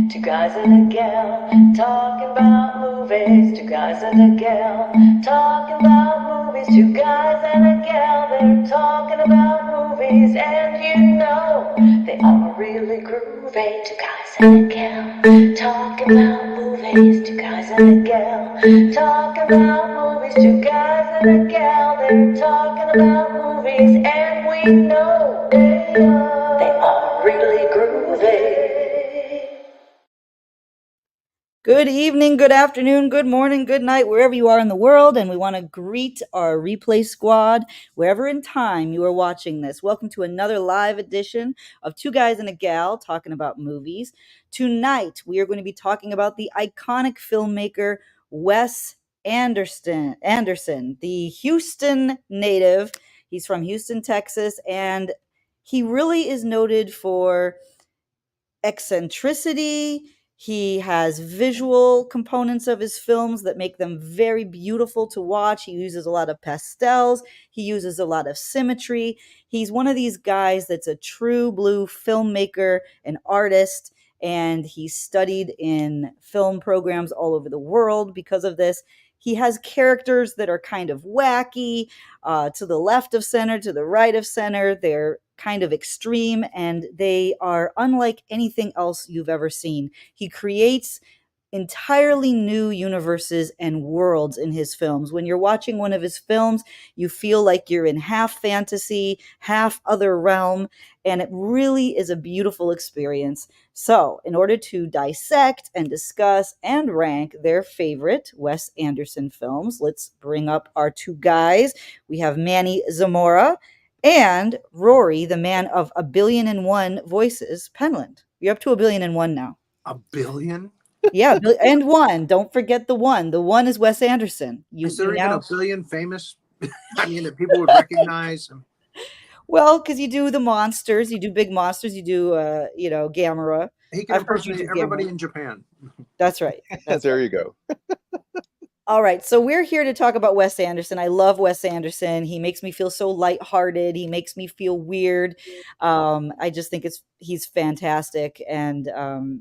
Two guys and a gal talking about movies. Two guys and a gal talking about movies. Two guys and a gal, they're talking about movies. And you know they are really groovy. Two guys and a gal talking about movies. Two guys and a gal talking about movies. Two guys and a gal, they're talking about movies. And we know they are really groovy. Good evening, good afternoon, good morning, good night, wherever you are in the world. And we want to greet our replay squad, wherever in time you are watching this. Welcome to another live edition of Two Guys and a Gal talking about movies. Tonight, we are going to be talking about the iconic filmmaker Wes Anderson, the Houston native. He's from Houston, Texas, and he really is noted for eccentricity. He has visual components of his films that make them very beautiful to watch. He uses a lot of pastels. He uses a lot of symmetry. He's one of these guys that's a true blue filmmaker, an artist, and he's studied in film programs all over the world because of this. He has characters that are kind of wacky, to the left of center, to the right of center. They're kind of extreme, and they are unlike anything else you've ever seen. He creates entirely new universes and worlds in his films. When you're watching one of his films, you feel like you're in half fantasy, half other realm, and it really is a beautiful experience. So, in order to dissect and discuss and rank their favorite Wes Anderson films, let's bring up our two guys. We have Manny Zamora and Rory, the man of a billion and one voices, Penland. You're up to a billion and one now. A billion? Yeah, and one. Don't forget the one. The one is Wes Anderson. Is You there even now a billion famous? I mean, that people would recognize. well, because you do the monsters, you do big monsters, you do Gamera. He can I've heard you do impersonate everybody Gamera. in Japan. That's right. That's There right. you go. All right, so we're here to talk about Wes Anderson. I love Wes Anderson. He makes me feel so lighthearted. He makes me feel weird. I just think he's fantastic, and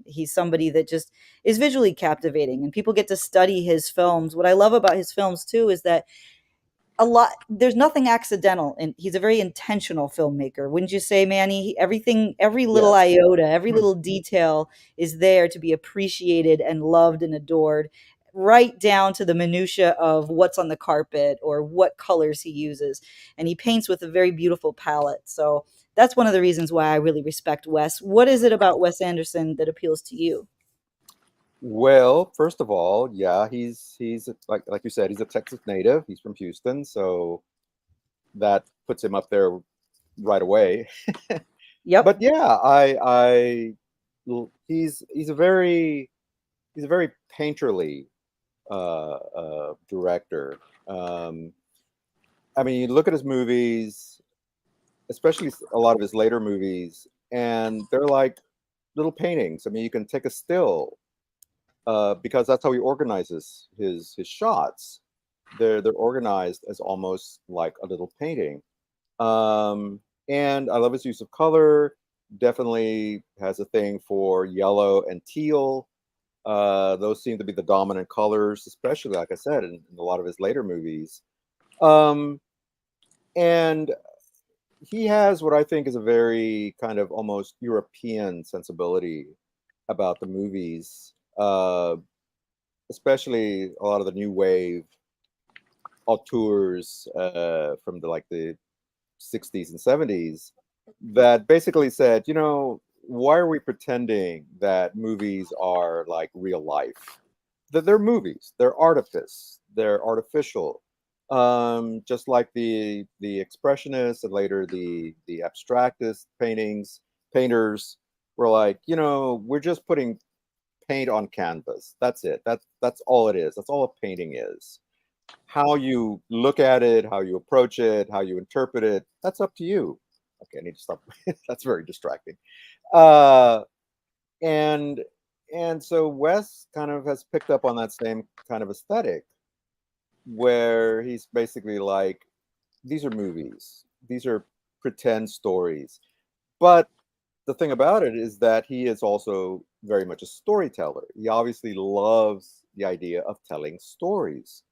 he's somebody that just is visually captivating. And people get to study his films. What I love about his films too is that there's nothing accidental, and he's a very intentional filmmaker, wouldn't you say, Manny? Everything, every little Yes. iota, every little detail is there to be appreciated and loved and adored, right down to the minutia of what's on the carpet or what colors he uses. And he paints with a very beautiful palette. So that's one of the reasons why I really respect Wes. What is it about Wes Anderson that appeals to you? Well, first of all, yeah, he's like you said, he's a Texas native. He's from Houston, so that puts him up there right away. Yep. But yeah, he's a very painterly director. I mean, you look at his movies, especially a lot of his later movies, and they're like little paintings. I mean, you can take a still because that's how he organizes his shots. They're organized as almost like a little painting. And I love his use of color. Definitely has a thing for yellow and teal. Those seem to be the dominant colors, especially like I said in a lot of his later movies. Um, and he has what I think is a very kind of almost European sensibility about the movies, especially a lot of the new wave auteurs from the 60s and 70s that basically said, why are we pretending that movies are like real life? That they're movies, they're artifice, they're artificial. Just like the expressionists and later the abstractist painters were like, we're just putting paint on canvas. That's it. That's all it is. That's all a painting is. How you look at it, how you approach it, how you interpret it, that's up to you. Okay, I need to stop. That's very distracting. Uh, and and so Wes kind of has picked up on that same kind of aesthetic, where he's basically like, these are movies, these are pretend stories, but the thing about it is that he is also very much a storyteller. He obviously loves the idea of telling stories,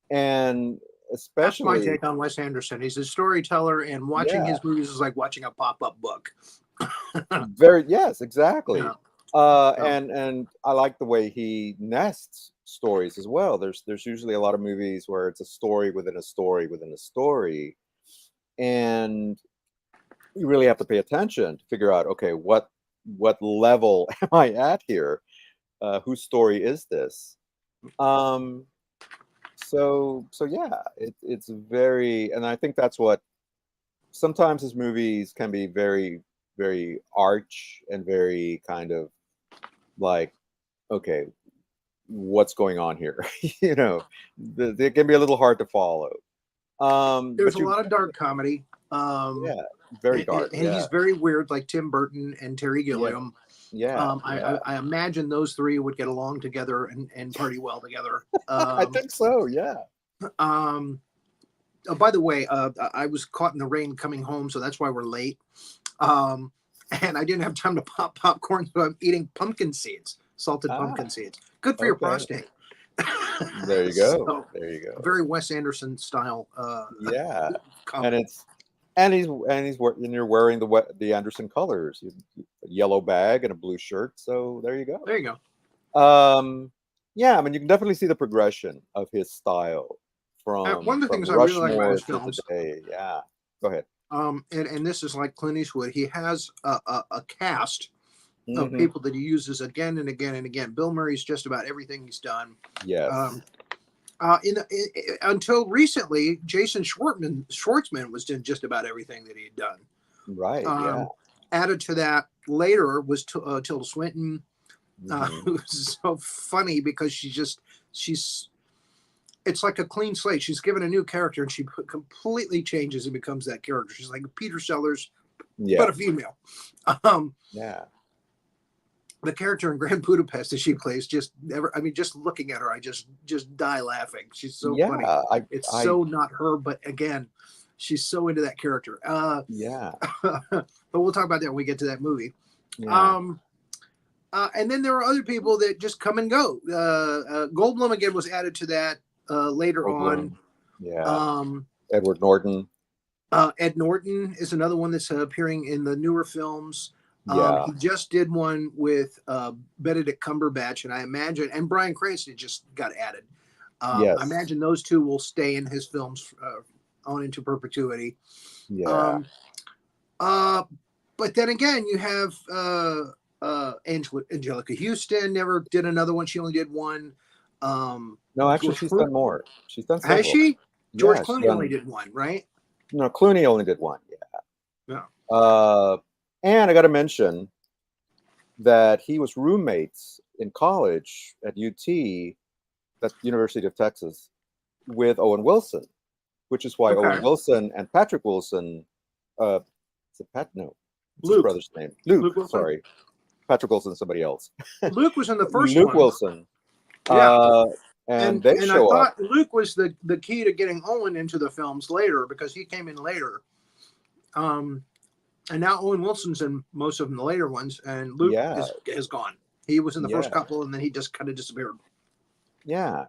and That's my especially, take on Wes Anderson. He's a storyteller, and watching yeah, his movies is like watching a pop-up book. very, yes, exactly. Yeah. So, And I like the way he nests stories as well. There's usually a lot of movies where it's a story within a story within a story, and you really have to pay attention to figure out, okay, what level am I at here? Whose story is this? Um, so yeah, it's very, and I think that's what sometimes his movies can be very arch and very kind of like, okay, what's going on here? You know, they can be a little hard to follow. there's But a you, lot of dark comedy. yeah, very dark. And Yeah, he's very weird, like Tim Burton and Terry yeah, Gilliam. yeah, yeah. I imagine those three would get along together and party well together. I think so. Yeah. Um, oh, by the way, I was caught in the rain coming home, so that's why we're late. Um, and I didn't have time to pop popcorn, so I'm eating pumpkin seeds, salted Ah, pumpkin seeds. Good for your okay. prostate. There you go. So, There you go. very Wes Anderson style Yeah, and comedy. it's and you're wearing the Anderson colors, a yellow bag and a blue shirt. So there you There you go. go. Yeah, I mean, you can definitely see the progression of his style One of the from things I really like about Rushmore his to films, today. Yeah, go ahead. and this is like Clint Eastwood, he has a cast of Hmm. people that he uses again and again and again. Bill Murray's just about everything he's done. Yes, Um, until recently, Jason Schwartzman was in just about everything that he had done. right. Yeah. Um, added to that later was Tilda Swinton, Hmm. who's so funny because she's it's like a clean slate. She's given a new character and she completely changes and becomes that character. She's like Peter Sellers, Yeah. but a female. Um, Yeah. the character in Grand Budapest that she plays just never. I mean, just looking at her, I just die laughing. She's so Yeah. funny. It's so not her, but again, she's so into that character. Yeah. But we'll talk about that when we get to that movie. Yeah. And then there are other people that just come and go. Goldblum again was added to that later on. Goldblum. Yeah. Um, Edward Norton. Ed Norton is another one that's appearing in the newer films. Yeah. He just did one with Benedict Cumberbatch, and I imagine, and Bryan Cranston just got added. Yes. I imagine those two will stay in his films on into perpetuity. Yeah. But then again, you have Angelica Houston never did another one. She only did one. No, actually, she's done more. She's done several. Has she? George Yeah, she's Clooney only done. did one, right? No, Clooney only did one. Yeah. And I got to mention that he was roommates in college at UT, that's University of Texas, with Owen Wilson, which is why Okay. Owen Wilson and Patrick Wilson, is it Pat? No, it's his Luke. brother's name. Luke, Luke Wilson. sorry. Patrick Wilson, somebody else. Luke was in the first Luke one. Wilson. Yeah. And they I show up. thought Luke was the key to getting Owen into the films later because he came in later. And now Owen Wilson's in most of them, the later ones, and Luke is gone. He was in the first couple, and then he just kind of disappeared. Yeah.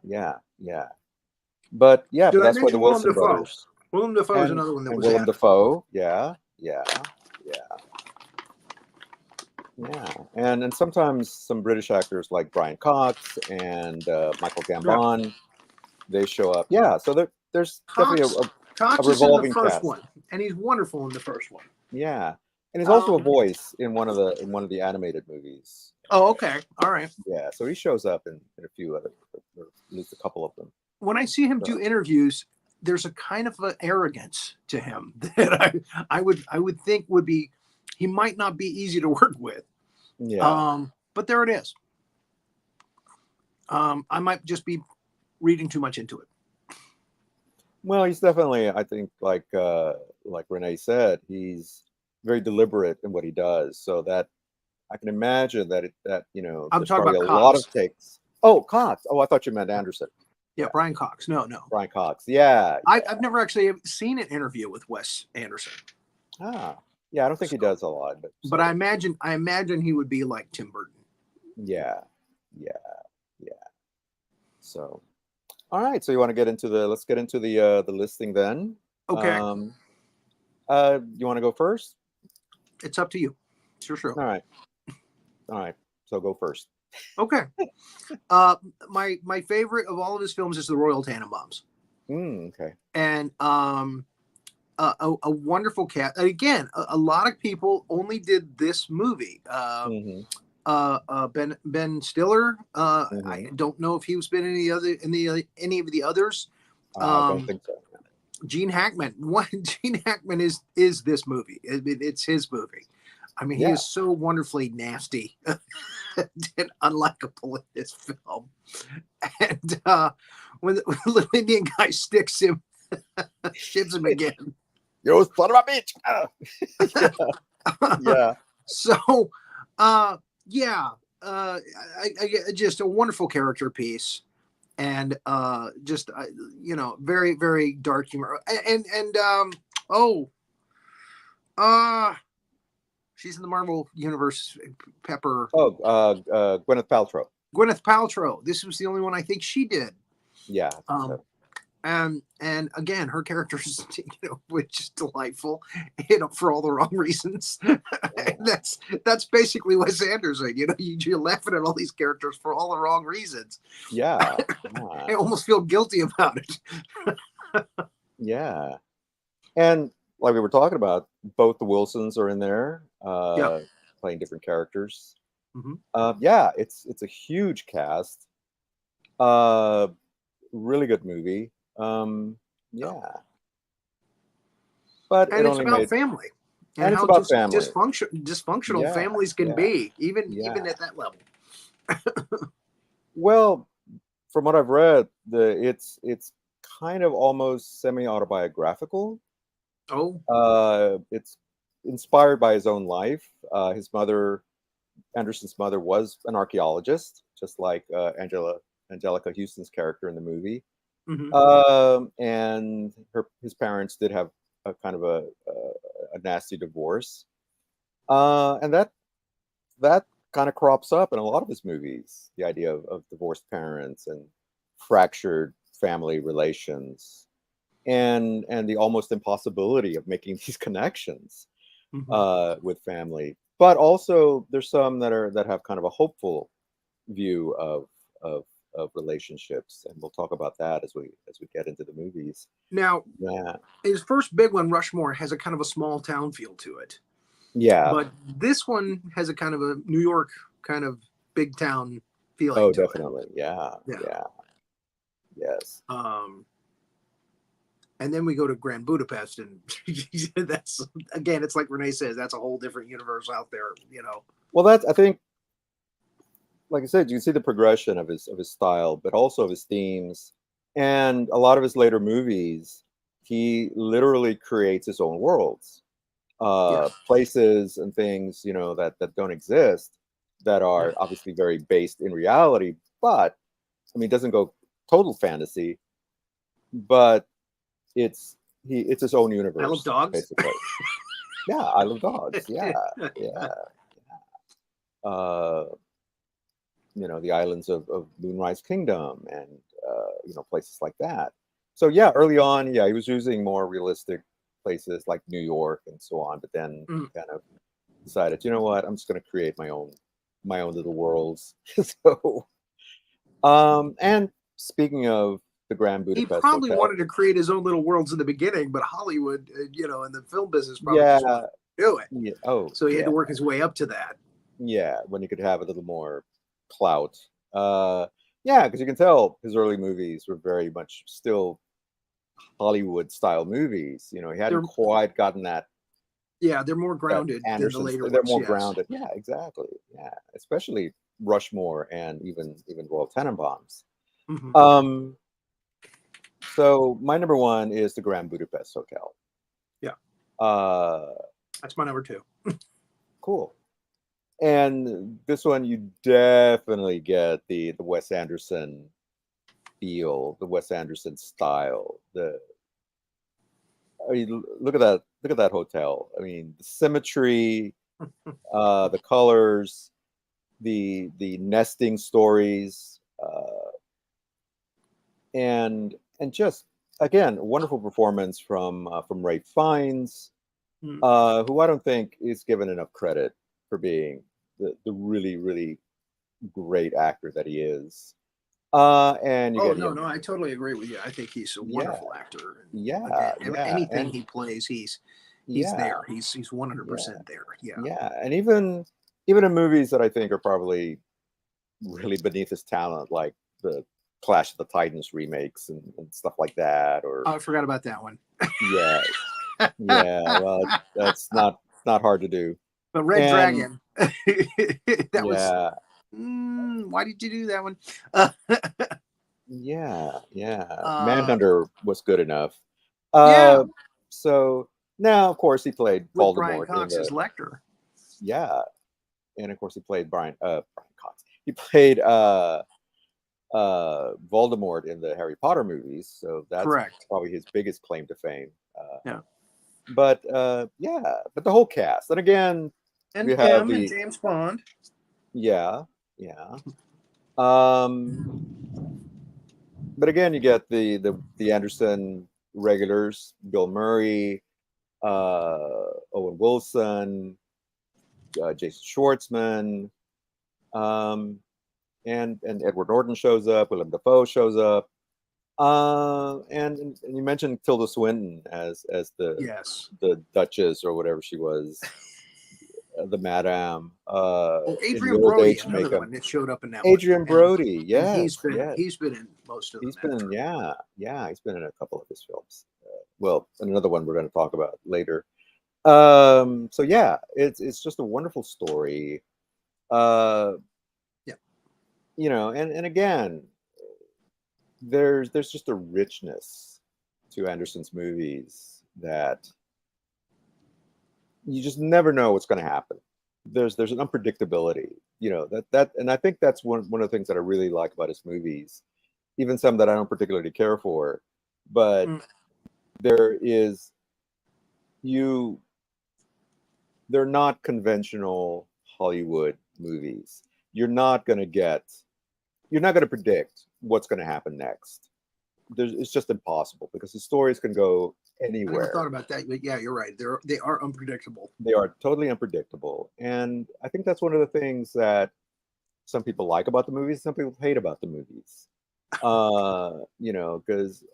But yeah, Did but I that's why the mention Willem Wilson Dafoe? brothers. Willem Dafoe is another one that And was Willem added. Dafoe, yeah. And sometimes some British actors like Brian Cox and Michael Gambon, they show up. Yeah, so there's definitely Cox a is in revolving the first cast. one, and he's wonderful in the first one. Yeah, and he's also a voice in one of the animated movies. Oh, okay, all right. Yeah, so he shows up in a few other, or at least a couple of them. When I see him do interviews, there's a kind of an arrogance to him that I would think would be, he might not be easy to work with. Yeah. But there it is. I might just be reading too much into it. Well, he's definitely, I think, like Renee said, he's very deliberate in what he does. So that I can imagine that I'm there's talking probably about a lot Cox. of takes. Oh, Cox. Oh, I thought you meant Anderson. Yeah, Brian Cox. No. Brian Cox. Yeah. I've never actually seen an interview with Wes Anderson. Ah, Yeah, I don't think he does a lot, but But I imagine he would be like Tim Burton. yeah, yeah, yeah. So, all right. So you want to get into let's get into the listing then. Okay, You want to go first? it's up to you. It's your show. All right. All right. So go first. Okay. My favorite of all of his films is The Royal Tenenbaums, Okay. and a wonderful cast. And again, a lot of people only did this movie. Hmm. Ben Stiller. Hmm. I don't know if he was been any of the others. I don't think so. Gene Hackman. Gene Hackman is this movie. It's his movie. I mean, he Yeah. is so wonderfully nasty and unlikable in this film. And when the little Indian guy sticks him, shivs him again. You son of a bitch. Yeah. So, yeah, I just a wonderful character piece, and just very very dark humor, and oh, she's in the Marvel universe. Pepper. Oh, Gwyneth Paltrow. Gwyneth Paltrow. This was the only one I think she did. Yeah. So. And again, her character is, which is delightful, for all the wrong reasons. that's basically Wes Anderson. You're laughing at all these characters for all the wrong reasons. Yeah. I almost feel guilty about it. Yeah. And like we were talking about, both the Wilsons are in there, playing different characters. Mm-hmm. Yeah, it's a huge cast. Really good movie. Yeah, but And it's about family, and it's how about family. dysfunctional families can be, even at that level. Well, from what I've read, it's kind of almost semi-autobiographical. Oh, It's inspired by his own life. His mother, Anderson's mother, was an archaeologist, just like Angelica Houston's character in the movie. mm-hmm. And his parents did have a kind of a nasty divorce, and that kind of crops up in a lot of his movies. The idea of divorced parents and fractured family relations, and the almost impossibility of making these connections with family. But also, there's some that have kind of a hopeful view of relationships, and we'll talk about that as we get into the movies. Now, his first big one, Rushmore, has a kind of a small town feel to it. Yeah, but this one has a kind of a New York kind of big town feeling. Oh, to definitely. it. Yeah. Yes. And then we go to Grand Budapest, and that's, again, it's like Renee says, that's a whole different universe out there. Well, I think, like I said, you can see the progression of his style, but also of his themes, and a lot of his later movies. He literally creates his own worlds, places and things, that don't exist, that are obviously very based in reality. But I mean, it doesn't go total fantasy, but it's his own universe. I Love Dogs, basically. Yeah, I Love Dogs. Yeah. The islands of Moonrise Kingdom, and places like that. So yeah, early on, he was using more realistic places like New York and so on, but then kind of decided, you know what, I'm just going to create my own little worlds. So, and speaking of the Grand Budapest he probably Hotel, wanted to create his own little worlds in the beginning, but Hollywood, in the film business, probably just wanted to do it. Yeah. Oh, so he had to work his way up to that. Yeah, when you could have a little more clout. Because you can tell his early movies were very much still Hollywood style movies. He hadn't quite gotten that. Yeah, they're more grounded than the later ones. They're more grounded. Yeah, exactly. Yeah, especially Rushmore and even Royal Tenenbaums. Mm-hmm. So my number one is the Grand Budapest Hotel. Yeah. That's my number two. Cool. And this one, you definitely get the Wes Anderson feel, the Wes Anderson style. Look at that look at that hotel. I mean, the symmetry, the colors, the nesting stories, and just again, a wonderful performance from Ray Fiennes, Mm. who I don't think is given enough credit for being the really really great actor that he is. And you Oh get no, Ian, no, I totally agree with you. I think he's a yeah, wonderful actor. And yeah, again, yeah, anything and he plays, he's yeah, there. He's yeah, 100% there. Yeah. yeah, and even in movies that I think are probably really beneath his talent, like the Clash of the Titans remakes and stuff like that, or Oh, I forgot about that one. yeah, But yeah. Well, that's not hard to do, Red and Dragon, that was. yeah, Why did you do that one? Uh, yeah, yeah. uh, Manhunter was good enough. yeah, Uh, so now, of course, he played with Brian Voldemort in Cox as the Lecter. yeah, and of course he played Brian Cox. He played Voldemort in the Harry Potter movies, so that's Correct. probably his biggest claim to fame. Yeah. But yeah, but the whole cast, and again, And we have him and the James Bond. yeah, yeah. Um, but again, you get the Anderson regulars: Bill Murray, Owen Wilson, Jason Schwartzman, um, and Edward Norton shows up. Willem Dafoe shows up. And you mentioned Tilda Swinton as Yes. the Duchess or whatever she was, the Madame, Oh, in Adrian the old Brody, age another makeup. one that showed up in that one, Adrian and Brody, he's yes, been yes, in most of them he's been after. yeah, he's been in a couple of his films. Well, and another one we're going to talk about later. So yeah, it's just a wonderful story. Uh, Yeah. And again, there's just a richness to Anderson's movies that you just never know what's going to happen. There's an unpredictability, and I think that's one of the things that I really like about his movies, even some that I don't particularly care for, but Mm. there is you they're not conventional Hollywood movies. You're not going to predict what's going to happen next. It's just impossible because the stories can go I never thought anywhere. about that, but yeah, you're right. They are unpredictable. They are totally unpredictable. And I think that's one of the things that some people like about the movies, some people hate about the movies. Because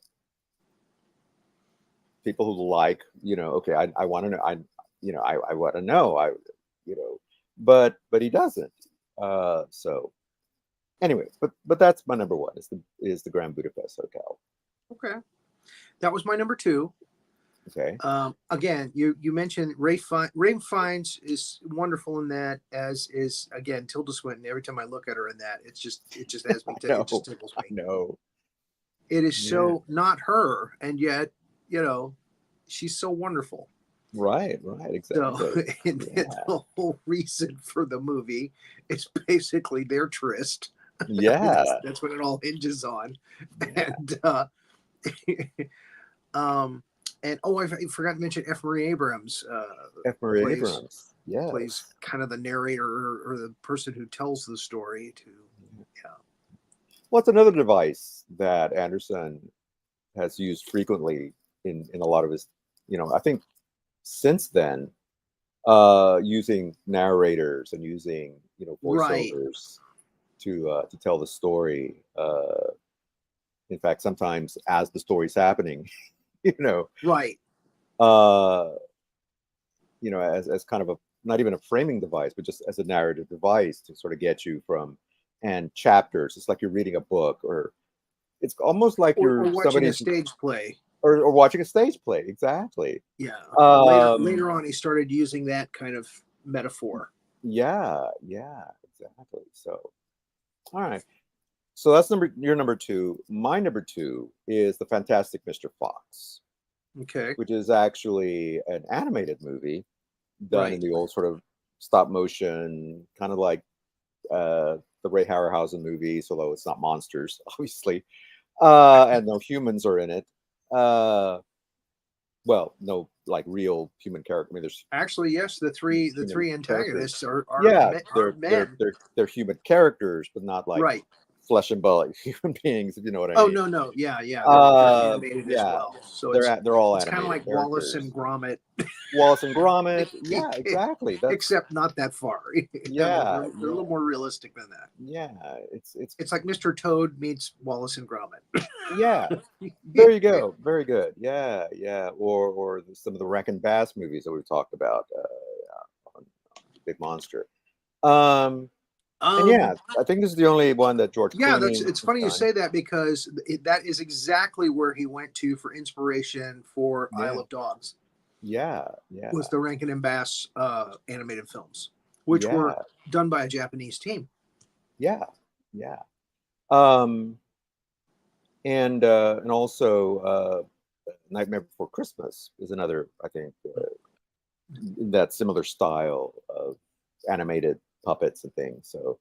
people who like, okay, I want to know, I want to know, you know, but he doesn't. So anyway, but that's my number one is the Grand Budapest Hotel. Okay, that was my number two. Okay. Again, you mentioned Ray Fiennes is wonderful in that, as is again Tilda Swinton. Every time I look at her in that, it just has me. It just tickles I me. know. It is Yeah. so not her, and yet she's so wonderful. Right, exactly. So, and Yeah. the whole reason for the movie is basically their tryst. Yeah. That's what it all hinges on. Yeah. And I forgot to mention F. Murray Abrams. F. Murray plays Abrams. Yes. plays kind of the narrator or the person who tells the story to. Yeah. Well, it's another device that Anderson has used frequently in a lot of his, I think since then, using narrators and using, Right. voiceovers to tell the story. In fact, sometimes as the story's happening, Right. uh, as kind of a not even a framing device, but just as a narrative device to sort of get you from and chapters. It's like you're reading a book, or it's almost like Or you're watching a somebody's stage play. or watching a stage play. Exactly. Yeah. Um, Later on, he started using that kind of metaphor. yeah, exactly. So, all right. So that's your number two. My number two is The Fantastic Mr. Fox, Okay. which is actually an animated movie done in Right. the old sort of stop motion, kind of like the Ray Harryhausen movies, although it's not monsters, obviously, and no humans are in it. But well, no, like real human character. I mean, there's Actually, yes, the three human antagonists are yeah, are men. they're human characters, but not like Right. flesh and blood human beings, if you know what I Oh mean. no, yeah, they're animated as Yeah, well. So it's they're all it's kind of animated like Wallace characters. and Gromit, Wallace and Gromit, yeah, exactly. That's except not that far. yeah, They're a little more realistic than that. yeah. It's It's like Mr. Toad meets Wallace and Gromit. yeah. There you go. Very good. Yeah, yeah. Or some of the Wreck and Bass movies that we've talked about on Big Monster. And yeah, I think this is the only one that George Yeah, Clooney it's has funny you done. say that because that is exactly where he went to for inspiration for Yeah. Isle of Dogs. Yeah, yeah, Was the Rankin and Bass animated films, which were done by a Japanese team. yeah, yeah. And also Nightmare Before Christmas is another, I think, that similar style of animated puppets and things. So,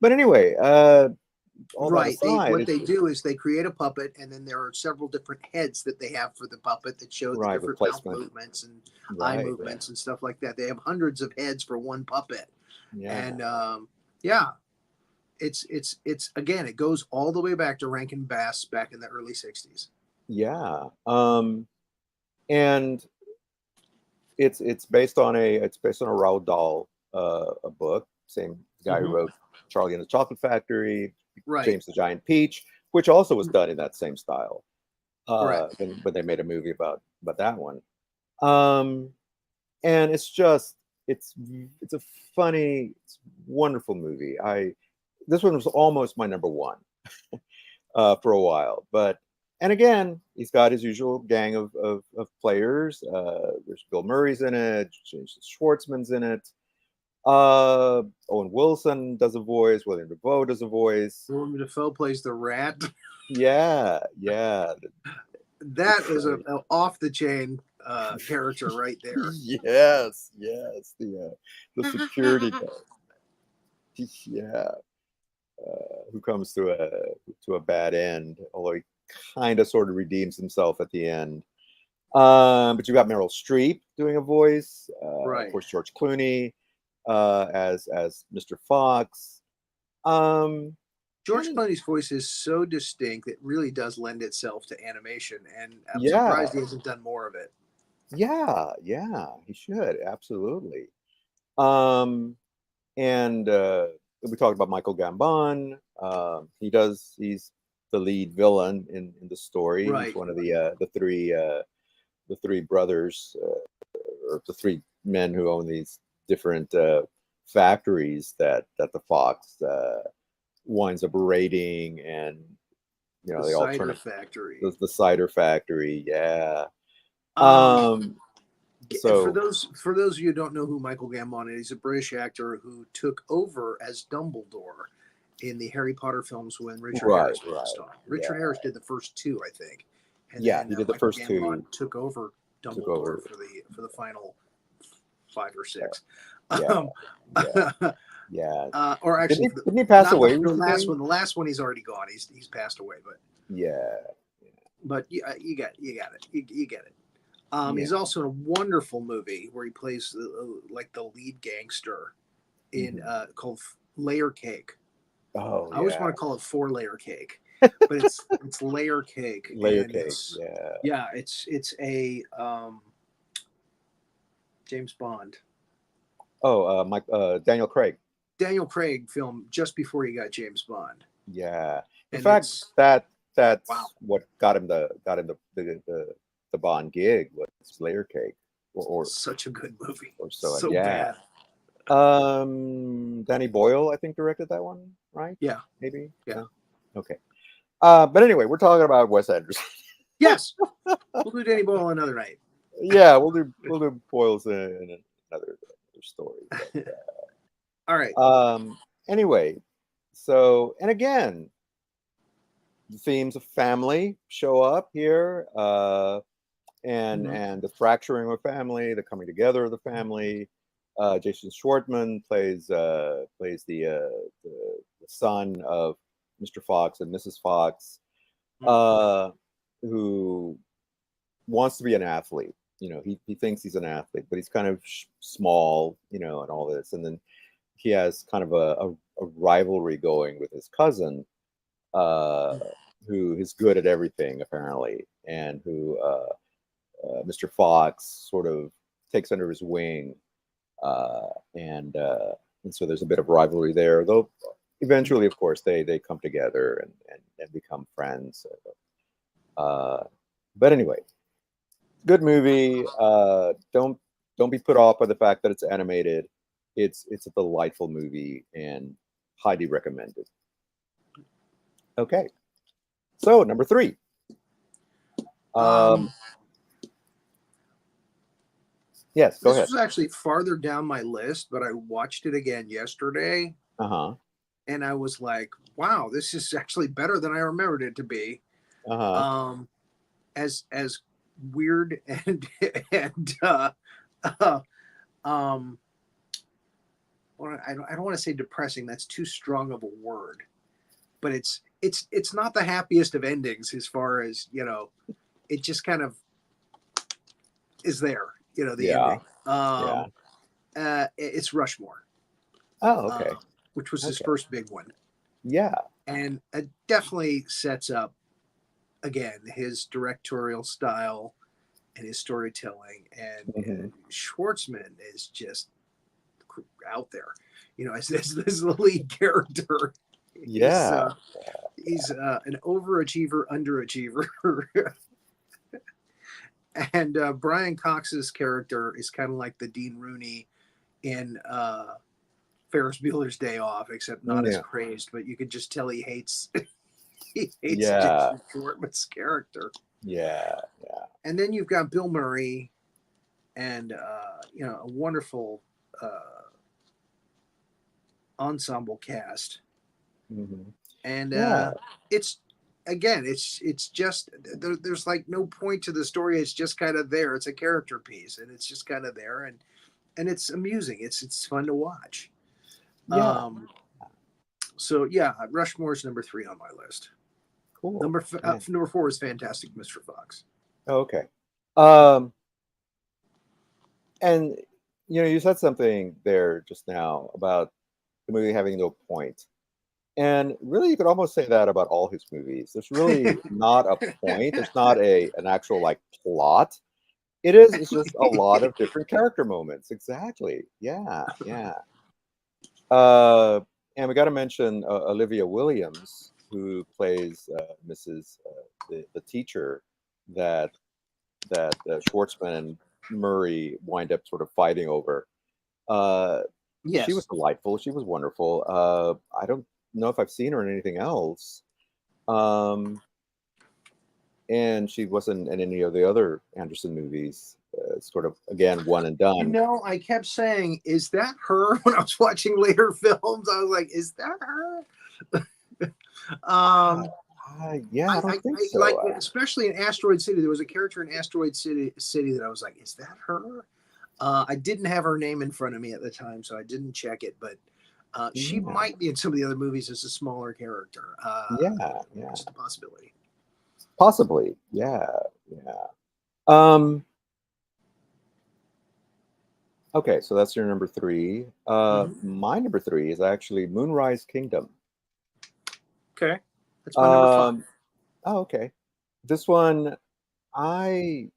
but anyway, all that Right. aside, What they do is they create a puppet, and then there are several different heads that they have for the puppet that show the right, different mouth replacement, movements and eye right, movements and stuff like that. They have hundreds of heads for one puppet, yeah, and yeah, it's again, it goes all the way back to Rankin Bass back in the early '60s. yeah. And it's based on a Roald Dahl a book, same guy who wrote Charlie and the Chocolate Factory, Right. James the Giant Peach, which also was done in that same style. Correct. When they made a movie about that one. And it's just it's a funny, it's wonderful movie. This one was almost my number one for a while, but and again, he's got his usual gang of players. There's Bill Murray's in it, James Schwartzman's in it. Owen Wilson does a voice. William Dafoe does a voice. Willem Dafoe plays the rat. Yeah, yeah. That is an off the chain character right there. Yes, yes. The security guard. Yeah. Who comes to a bad end, although he kind of sort of redeems himself at the end. But you got Meryl Streep doing a voice, Right. of course George Clooney as Mr. Fox. George Clooney's voice is so distinct it really does lend itself to animation, and I'm surprised he hasn't done more of it. Yeah, yeah, he should absolutely. And we talked about Michael Gambon. He's the lead villain in the story. Right. He's one of the three brothers, or the three men who own these different factories that the Fox winds up raiding, and they all turn factory. The cider factory, yeah. So for those of you who don't know who Michael Gambon is, he's a British actor who took over as Dumbledore in the Harry Potter films when Richard Harris passed on. Richard Harris did the first two, I think. And yeah, then, he did the first two. Took over Dumbledore for the final 5 or 6. Yeah, yeah. Or actually, didn't he pass away? The last one, he's already gone. He's passed away, but yeah. But you get it. You get it. He's also in a wonderful movie where he plays like the lead gangster in called Layer Cake. Oh, I always want to call it 4-layer cake, but it's Layer Cake. Layer Cake. Yeah. It's a James Bond. Oh, Daniel Craig. Daniel Craig film just before he got James Bond. Yeah. In fact, that's what got him the Bond gig was Layer Cake. Or such a good movie. Or so yeah. Bad. Danny Boyle, I think, directed that one, right? Yeah. Maybe? Yeah. No? Okay. But anyway, we're talking about Wes Anderson. Yes. We'll do Danny Boyle another night. Yeah, we'll do Boyle's in another story. But, all right. Anyway, so, and again, the themes of family show up here, and the fracturing of family, the coming together of the family. Jason Schwartzman plays the son of Mr. Fox and Mrs. Fox, who wants to be an athlete. he thinks he's an athlete, but he's kind of small, and all this. And then he has kind of a rivalry going with his cousin, uh, who is good at everything apparently, and who Mr. Fox sort of takes under his wing, uh, and so there's a bit of rivalry there. Though eventually, of course, they come together and become friends. But anyway, good movie. Don't be put off by the fact that it's animated. It's a delightful movie and highly recommended. Okay, so number 3. Yes, go ahead. This was actually farther down my list, but I watched it again yesterday, and I was like, "Wow, this is actually better than I remembered it to be." As weird and well, I don't want to say depressing. That's too strong of a word, but it's not the happiest of endings as far as it just kind of is there. The ending. It's Rushmore. Oh, okay. Which was his first big one. Yeah. And it definitely sets up, again, his directorial style and his storytelling. And Schwartzman is just out there, as the lead character. Yeah. He's an overachiever, underachiever. And Brian Cox's character is kind of like the Dean Rooney in Ferris Bueller's Day Off, except not as crazed. But you could just tell he hates Jason Schwartzman's character. Yeah. And then you've got Bill Murray, and a wonderful ensemble cast. And it's just there's like no point to the story. It's just kind of there. It's a character piece, and it's just kind of there, and it's amusing. It's fun to watch. So Rushmore's number 3 on my list. Cool. Number 4 is Fantastic Mr. Fox. Okay. And you said something there just now about the movie having no point. And really, you could almost say that about all his movies. There's really not a point. There's not an actual plot. It's just a lot of different character moments. Exactly. Yeah. And we got to mention Olivia Williams, who plays Mrs. The teacher that Schwartzman and Murray wind up sort of fighting over. Yes. She was delightful. She was wonderful. I don't know if I've seen her in anything else. And she wasn't in any of the other Anderson movies. Sort of, again, one and done. I kept saying, is that her? When I was watching later films, I was like, is that her? Yeah, I don't think so. Especially in Asteroid City, there was a character in Asteroid City that I was like, is that her? I didn't have her name in front of me at the time, so I didn't check it, but she might be in some of the other movies as a smaller character. Just a possibility. Possibly, yeah. Okay, so that's your number 3. My number 3 is actually Moonrise Kingdom. Okay, that's my number 5. Oh, okay. This one, I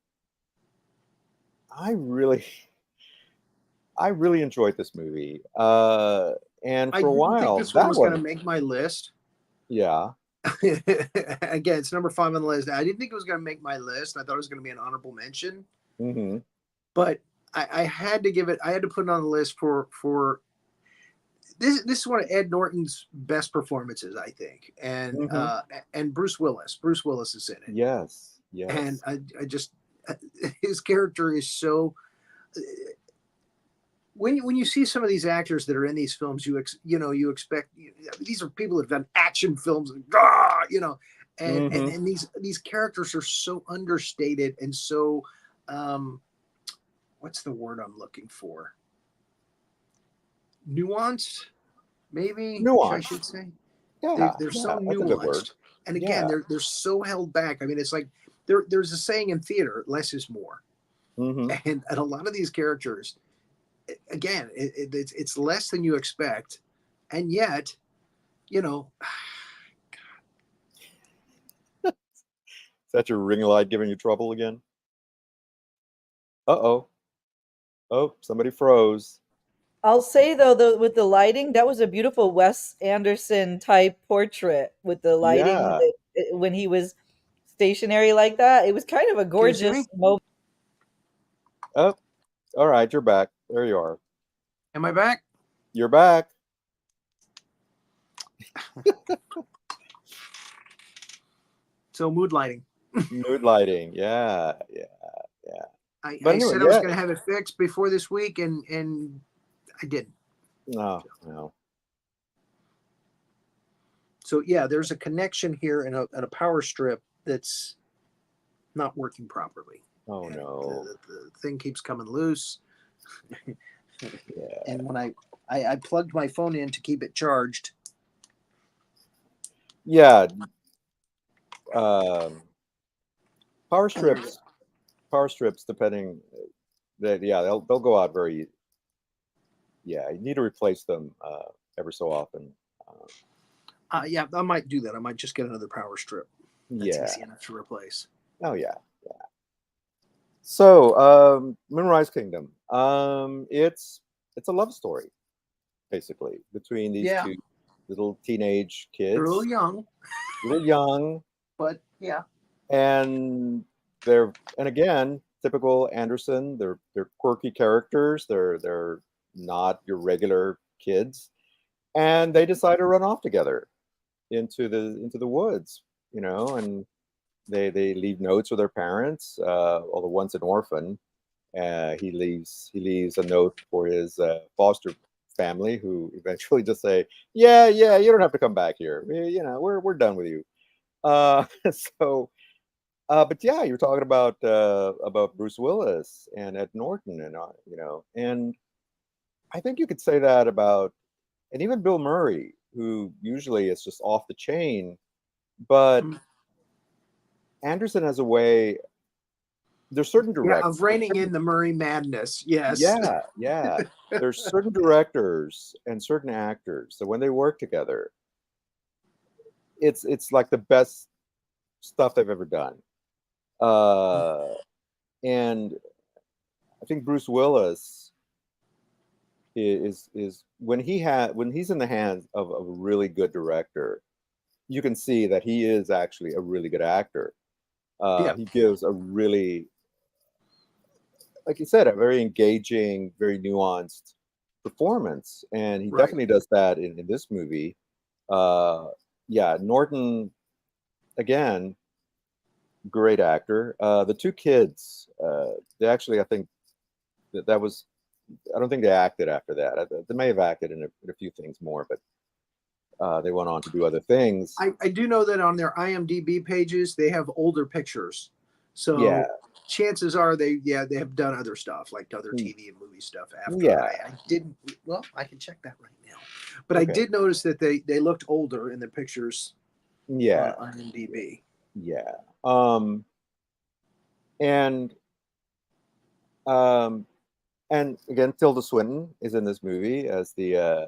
really enjoyed this movie. And for a while, think this one was going to make my list. Yeah. Again, it's number 5 on the list. I didn't think it was going to make my list. I thought it was going to be an honorable mention. But I had to give it. I had to put it on the list for this. This is one of Ed Norton's best performances, I think, and Bruce Willis. Bruce Willis is in it. Yes. And I just his character is so. When you see some of these actors that are in these films, you expect these are people that have done action films, and these characters are so understated and so what's the word I'm looking for? Nuanced, maybe. Nuanced. I should say. Yeah, they're so nuanced, and again, they're so held back. I mean, it's like there's a saying in theater: less is more. Hmm. And a lot of these characters, again, it's less than you expect, and yet, you know, Is that your ring light giving you trouble again? Uh-oh. Oh, somebody froze. I'll say though, with the lighting, that was a beautiful Wes Anderson type portrait with the lighting Yeah. when he was stationary like that. It was kind of a can you see me? gorgeous moment. Oh, all right, you're back. There you are. Am I back? You're back. So mood lighting. Mood lighting. Yeah, yeah, yeah. But I anyway, said I was yeah. going to have it fixed before this week, and I didn't. No, no. So yeah, there's a connection here and a power strip that's not working properly. Oh And no. the thing keeps coming loose. Yeah. And when I plugged my phone in to keep it charged. Yeah. Um, power Oh, there it strips. is. Power strips, depending. That yeah, they'll go out very. Yeah, you need to replace them ever so often. Yeah, I might do that. I might just get another power strip. That's Yeah. easy enough to replace. Oh yeah. So, Moonrise Kingdom. It's a love story, basically, between these Yeah, two little teenage they're a kids, little young, but yeah, and and again, typical Anderson. They're quirky characters. They're not your regular kids, and they decide to run off together into the woods, and they leave notes with their parents. Although one's an orphan, he leaves a note for his foster family, who eventually just say, "Yeah, yeah, you don't have to come back here. We're done with you." So, but yeah, you're talking about Bruce Willis and Ed Norton, and I think you could say that about, and even Bill Murray, who usually is just off the chain, but mm, Anderson has a way. There's certain yeah, direct. of reining in the Murray madness. Yes. Yeah, yeah. There's certain directors and certain actors that when they work together, it's like the best stuff they've ever done. Uh, and I think Bruce Willis is when he's in the hands of a really good director, you can see that he is actually a really good actor. Yeah. He gives a really, like you said, a very engaging, very nuanced performance, and he Right. definitely does that in this movie. Uh, yeah, Norton again, great actor. The two kids, they actually, I think that was. I don't think they acted after that. They may have acted in a few things more, but they went on to do other things. I do know that on their IMDb pages they have older pictures, Yeah, so chances are they have done other stuff like other TV and movie stuff after. yeah. I didn't. Well, I can check that right now, but I Okay. did notice that they looked older in the pictures on Yeah, IMDb. yeah. And um, and again, Tilda Swinton is in this movie as the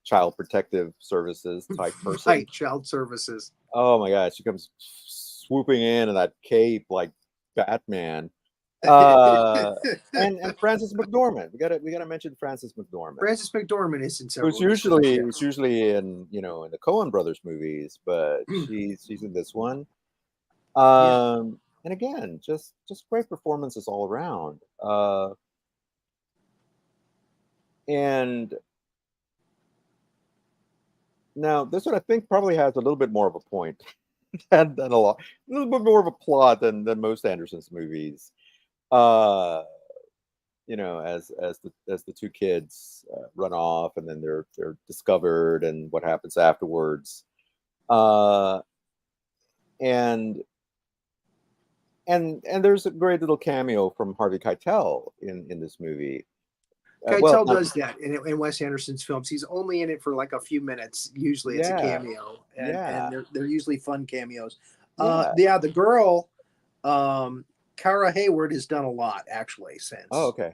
child protective services type person. Right, child services. Oh my God, she comes swooping in that cape like Batman. Uh, and Frances McDormand. We gotta mention Frances McDormand, Frances McDormand is in who's several of his films. usually Yeah. who's usually in the Coen Brothers movies, but she's in this one. Yeah. And again, just great performances all around. And now this one I think probably has a little bit more of a point than a little bit more of a plot than most Anderson's movies. Uh, as the two kids run off, and then they're discovered, and what happens afterwards. Uh, and and there's a great little cameo from Harvey Keitel in this movie. Keitel does that in Wes Anderson's films. He's only in it for like a few minutes. Usually, it's a Yeah, cameo, and yeah, they're usually fun cameos. Yeah, the girl, Kara Hayward has done a lot actually since Okay.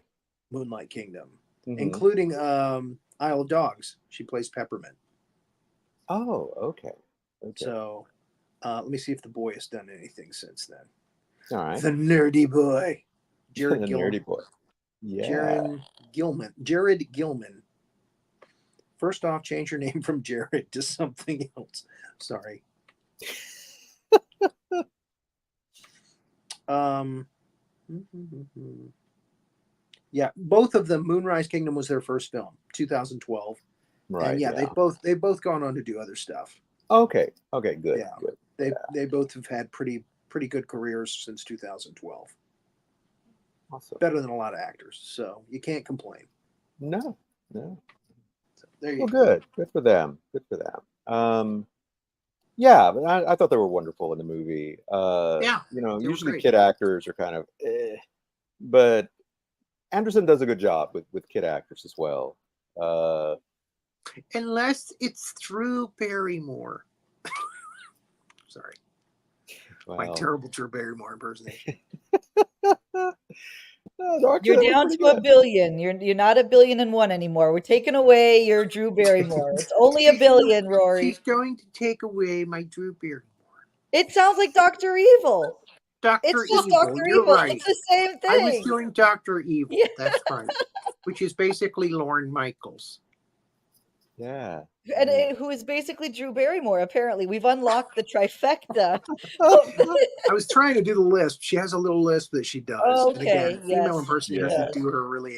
Moonlight Kingdom, Mhm. including Isle of Dogs. She plays Peppermint. Oh, okay. Okay. So let me see if the boy has done anything since then. All right. The nerdy boy, The Jared nerdy boy. Yeah. Jared Gilman. First off, change your name from Jared to something else. Sorry. Yeah, both of them. Moonrise Kingdom was their first film, 2012, Right. and yeah, Yeah. they've both gone on to do other stuff. Okay. Okay. Good. Yeah, Good. they both have had pretty good careers since 2012. Awesome. Better than a lot of actors, so you can't complain. No. No. So there you Well, go. good. Good for them. Good for them. Yeah, but I thought they were wonderful in the movie. Yeah, You know, they were usually great. kid actors are kind of, but Anderson does a good job with kid actors as well. Uh, Unless it's Drew Barrymore. Sorry, my well, terrible Drew Barrymore impersonation. no, actually, You're that was down pretty to a good. billion. You're not a billion and one anymore. We're taking away your Drew Barrymore. It's only a billion, Rory. She's going to take away my Drew Barrymore. It sounds like Dr. Evil. Dr. It's just Evil, Dr. you're Evil. right. It's the same I was thing. doing Dr. Evil. Yeah. That's right. Which is basically Lorne Michaels. Yeah. And Yeah. who is basically Drew Barrymore, apparently. We've unlocked the trifecta. I was trying to do the lisp. She has a little lisp that she does. And Okay, again, female yes, impersonators she that does. do her really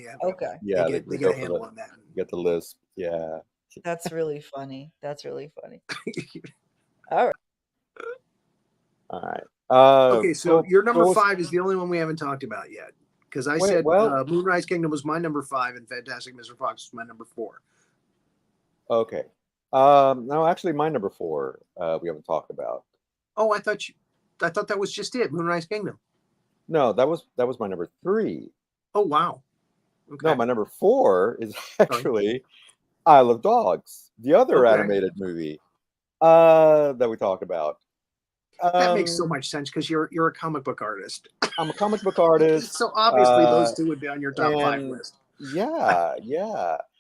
have Okay. Yeah, they they get go a for handle the on that. get the lisp. Yeah. That's really funny. That's really funny. All right. All right. Okay, so your number what was- 5 is the only one we haven't talked about yet. Because I Wait, said well- Moonrise Kingdom was my number 5 and Fantastic Mr. Fox was my number 4. Okay. No, actually, my number 4, we haven't talked about. Oh, I thought that was just it, Moonrise Kingdom. No, that was my number 3. Oh, wow. Okay. No, my number 4 is actually Isle of Dogs, the other Okay. animated movie that we talked about. That makes so much sense because you're a comic book artist. I'm a comic book artist. So obviously those two would be on your top 5 and list. Yeah.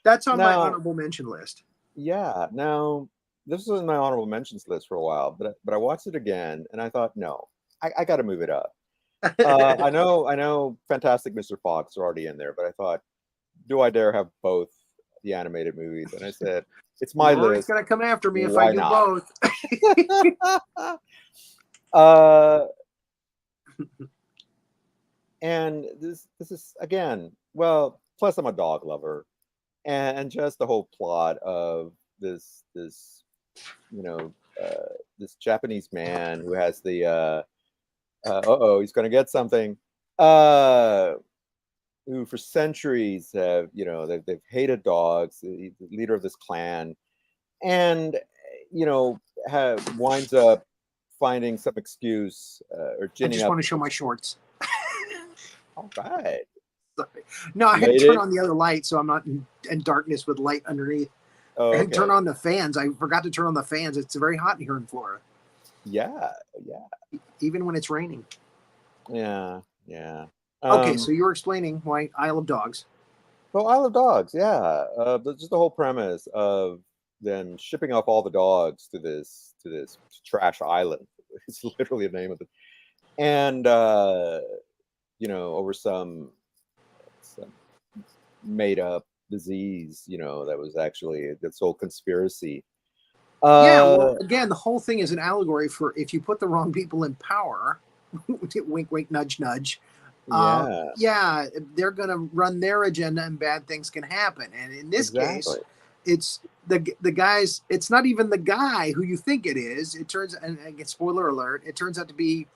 That's on my Now- honorable mention list. Yeah. Now, this was in my honorable mentions list for a while, but I watched it again and I thought, no, I got to move it up. I know Fantastic Mr. Fox are already in there, but I thought, do I dare have both the animated movies? And I said, it's my Rory's list. gonna come after me if Why I do not? both. And this is again, well, plus I'm a dog lover, and just the whole plot of this this Japanese man who has the he's gonna get something, who for centuries have they've hated dogs, the leader of this clan, and winds up finding some excuse or I ginning just up. want to show my shorts. All right. Sorry. No, I had to Made turn it. on the other light so I'm not in darkness with light underneath. Oh, And okay. turn on the fans. I forgot to turn on the fans. It's very hot here in Florida, Yeah. even when it's raining. Yeah. Okay, so you were explaining why Isle of Dogs. Well, Isle of Dogs, yeah. But just the whole premise of them shipping off all the dogs to this trash island. It's literally the name of it. And over some made up disease, that was actually this whole conspiracy. Yeah, well, again, the whole thing is an allegory for if you put the wrong people in power, wink, wink, nudge, nudge. Yeah, they're going to run their agenda and bad things can happen. And in this case, it's the guys. It's not even the guy who you think it is. It turns, and again, spoiler alert, it turns out to be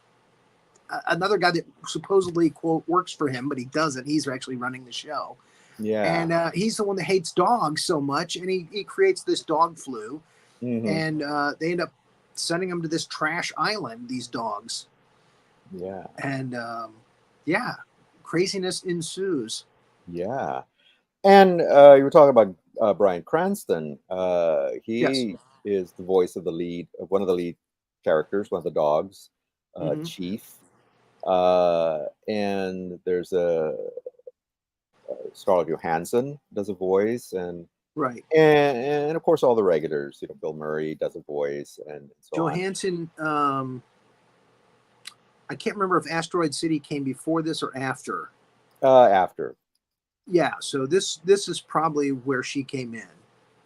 another guy that supposedly, quote, works for him, but he doesn't. He's actually running the show. Yeah. And he's the one that hates dogs so much, and he creates this dog flu. Mm-hmm. And they end up sending them to this trash island, these dogs. Yeah. And craziness ensues. Yeah. And you were talking about Bryan Cranston. He is the voice of one of the lead characters, one of the dogs, Mhm. Chief, and there's a Scarlett Johansson does a voice, Right. and of course all the regulars. You know, Bill Murray does a voice, and so on. Johansson. I can't remember if Asteroid City came before this or after. After, Yeah. So this is probably where she came in,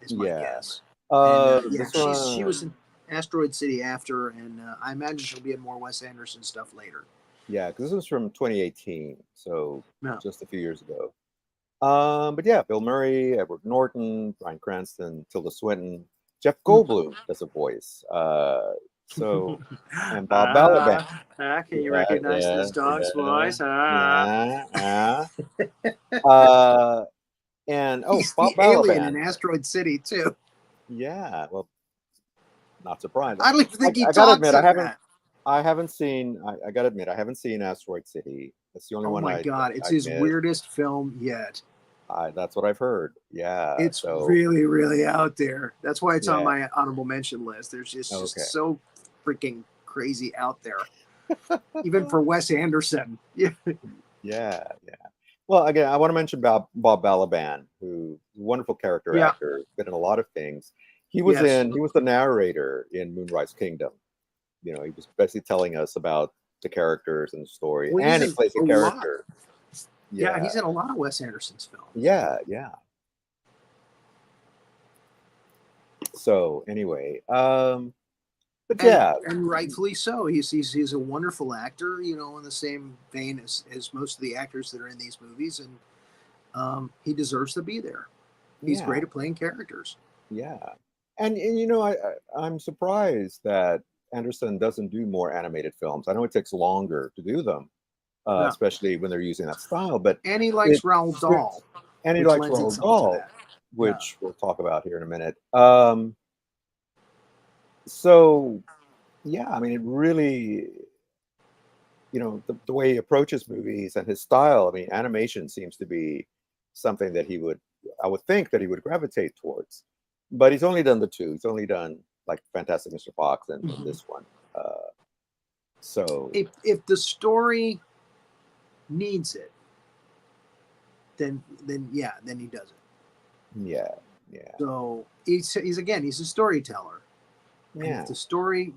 is my yeah. guess. And yeah, This she one, was in Asteroid City after, and I imagine she'll be in more Wes Anderson stuff later. yeah, because this was from 2018, so No. just a few years ago. But yeah, Bill Murray, Edward Norton, Bryan Cranston, Tilda Swinton, Jeff Goldblum does a voice. So and Bob Balaban. Can you Yeah, recognize yeah, this dog's yeah, voice? yeah, yeah. And oh, He's Bob the alien in Balaban. Asteroid City too. Yeah, well, not surprised. I don't even think he I gotta talks admit, in that. I haven't seen. I gotta admit, I haven't seen Asteroid City. That's the only Oh one my God, it's I his missed. weirdest film yet. That's what I've heard. Yeah. It's So really, really out there. That's why it's on yeah. my honorable mention list. There's just Okay. so freaking crazy out there, even for Wes Anderson. Yeah, Yeah. Yeah. Well, again, I want to mention Bob Balaban, who is a wonderful character yeah, actor, been in a lot of things. He yes. was the narrator in Moonrise Kingdom. You know, he was basically telling us about the characters and the story, Well, he's and he in plays a a lot. character. Yeah, Yeah. he's in a lot of Wes Anderson's films. Yeah. Yeah. So anyway, but yeah, And rightfully so. He's a wonderful actor. You know, in the same vein as most of the actors that are in these movies, and he deserves to be there. He's yeah, great at playing characters. yeah. And you know, I'm surprised that Anderson doesn't do more animated films. I know it takes longer to do them, Yeah. especially when they're using that style. But And he likes it, Roald Dahl, and he which likes lends Roald itself to Dahl, that. Yeah. which we'll talk about here in a minute. So yeah, I mean, it really, you know, the way he approaches movies and his style. I mean, animation seems to be something that I would think that he would gravitate towards. But he's only done the two. He's only done like Fantastic Mr. Fox and this one. So If the story needs it, then yeah, then he does it. yeah, yeah, So he's a storyteller, and yeah, if the story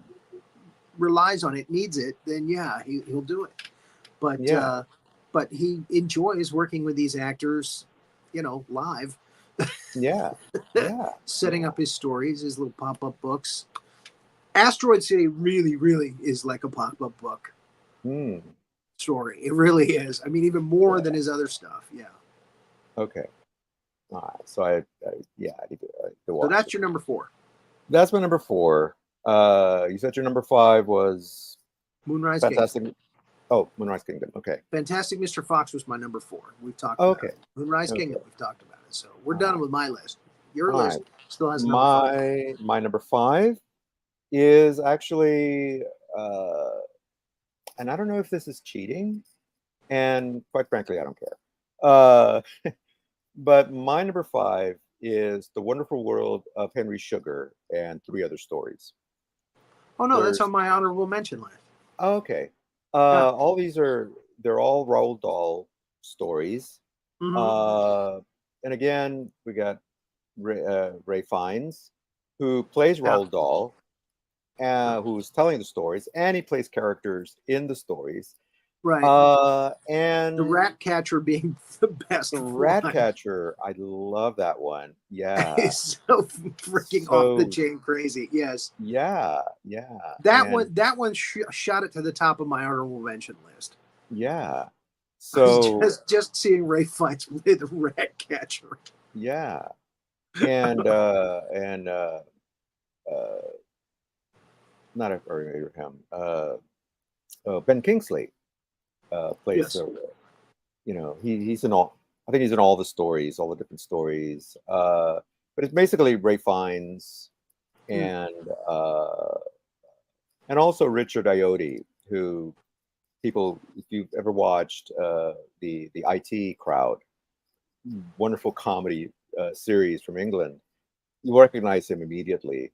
relies on it, needs it, then yeah, he'll do it. yeah, But he enjoys working with these actors, you know, live, yeah, yeah, setting yeah. up his stories, his little pop-up books. Asteroid City really, really is like a pop-up book Hmm. story. It really is. I mean, even more Yeah. than his other stuff. Yeah. Okay. All right. So yeah, I need to So watch that's it. your number 4. That's my number 4. You said your number 5 was Moonrise Fantastic. Kingdom. Oh, Moonrise Kingdom. Okay. Fantastic Mr. Fox was my number 4. We've talked about Okay. it. Moonrise Okay. Kingdom, we've talked about it. So we're done with my list. Your All list right. still has a number 5. My number 5 is actually, and I don't know if this is cheating, and quite frankly, I don't care. But my number 5 is The Wonderful World of Henry Sugar and Three Other Stories. Oh no, that's There's on my honorable mention list. okay. Yeah. All they're all Roald Dahl stories. Mhm. And again, we got Ray Fiennes, who plays Yeah. Roald Dahl, who's telling the stories, and he plays characters in the stories. Right. And The rat catcher being the best the one. rat catcher, I love that one. Yeah. It's so freaking off the chain crazy. Yes. Yeah, yeah. That one shot it to the top of my honorable mention list. Yeah. So just seeing Ray Fiennes play the rat catcher. yeah. And not Abraham. Ben Kingsley plays. Yes. You know, he's in all. I think he's in all the stories, all the different stories. But it's basically Ray Fiennes and also Richard Ayoade, who people, if you've ever watched the IT Crowd, wonderful comedy series from England, you recognize him immediately.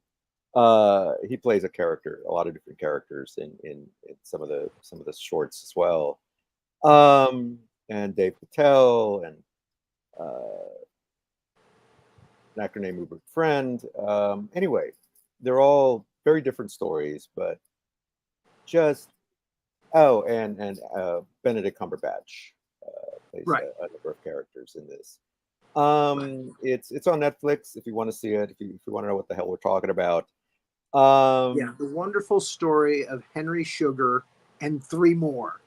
He plays a character, a lot of different characters in some of the shorts as well. And Dave Patel and an actor named Rupert Friend. Anyway, they're all very different stories, but just and Benedict Cumberbatch plays Right. a number of characters in this. Right. It's on Netflix if you want to see it. If you want to know what the hell we're talking about. Yeah, the wonderful story of Henry Sugar and three more.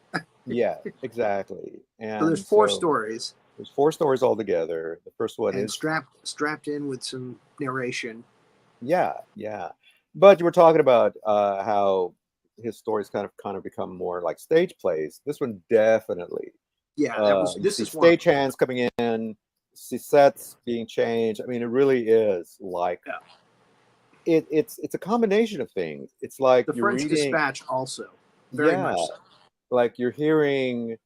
Yeah, exactly. So there's And four so stories, there's four stories altogether. The first one and is strapped in with some narration. yeah, yeah. But you were talking about how his stories kind of become more like stage plays. This one definitely. Yeah, You this see is one of them. stagehands coming in, see sets being changed. I mean, it really is like Yeah. it's a combination of things. It's like The you're French reading, Dispatch also, very yeah, much so. like you're hearing.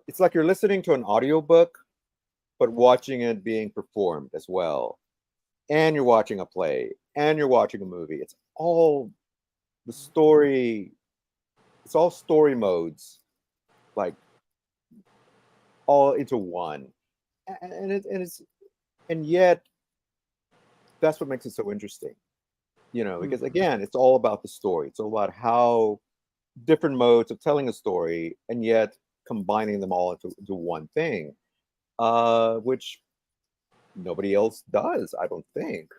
It's like you're listening to an audiobook, but watching it being performed as well. And you're watching a play, and you're watching a movie. It's all the story. It's all story modes, like all into one, and yet that's what makes it so interesting, because again, it's all about the story. It's all about how different modes of telling a story, and yet combining them all into one thing, which nobody else does, I don't think.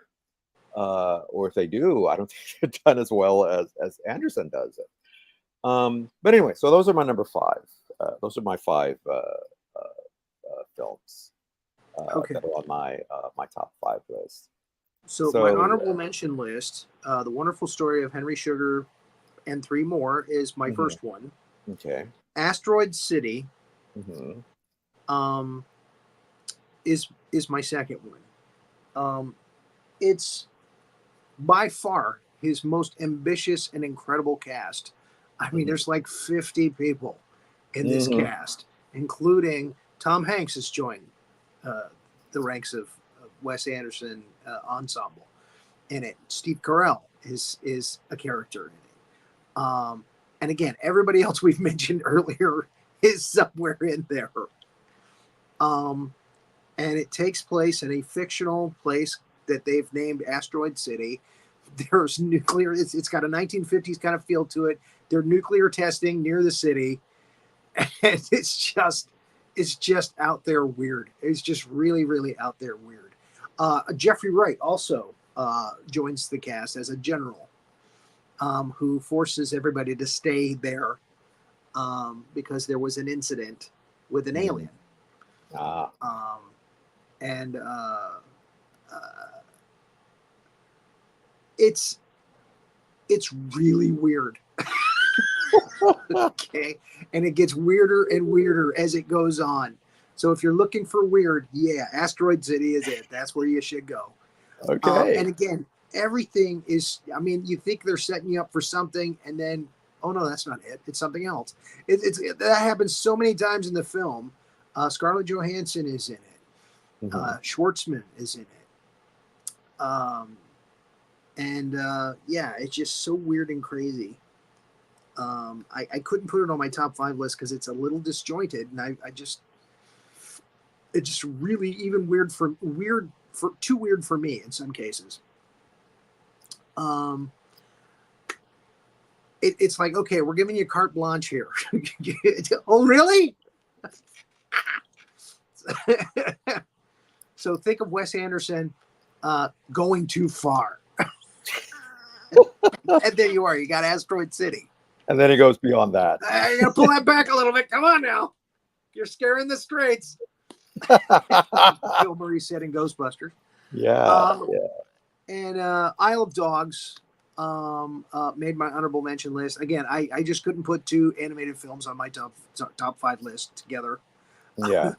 Or if they do, I don't think they're done as well as Anderson does it. But anyway, so those are my number five. Those are my five films Okay. that are on my top five list. So my So honorable mention list, The Wonderful Story of Henry Sugar and three more is my mhm, first one. okay. Asteroid City Hmm. um, is my second one. It's by far his most ambitious and incredible cast. I mean, Hmm. there's like 50 people in this Hmm. cast, including Tom Hanks has joined uh, the ranks of Wes Anderson ensemble in it. Steve Carell is a character in it. And again, everybody else we've mentioned earlier is somewhere in there. Um, and it takes place in a fictional place that they've named Asteroid City. There's nuclear. It's got a 1950s kind of feel to it. They're nuclear testing near the city, and it's just out there weird. It's just really really out there weird. Jeffrey Wright also joins the cast as a general, who forces everybody to stay there because there was an incident with an Hmm. alien. Ah. Um, and it's really weird. Okay, and it gets weirder and weirder as it goes on. So if you're looking for weird, yeah, Asteroid City is it. That's where you should go. Okay. And again, everything is. I mean, you think they're setting you up for something, and then oh no, that's not it. It's something else. That happens so many times in the film. Scarlett Johansson is in it. Hmm. Schwartzman is in it. And yeah, it's just so weird and crazy. I couldn't put it on my top five list because it's a little disjointed, and it's just really even too weird for me in some cases. Um, it's like, okay, we're giving you carte blanche here. Oh, really? So think of Wes Anderson going too far. And there you are. You got Asteroid City. And then he goes beyond that. You got to pull that back a little bit. Come on now. You're scaring the straights. Bill Murray said in Ghostbusters. Yeah. Yeah. And Isle of Dogs made my honorable mention list. Again, I just couldn't put two animated films on my top five list together. Yeah.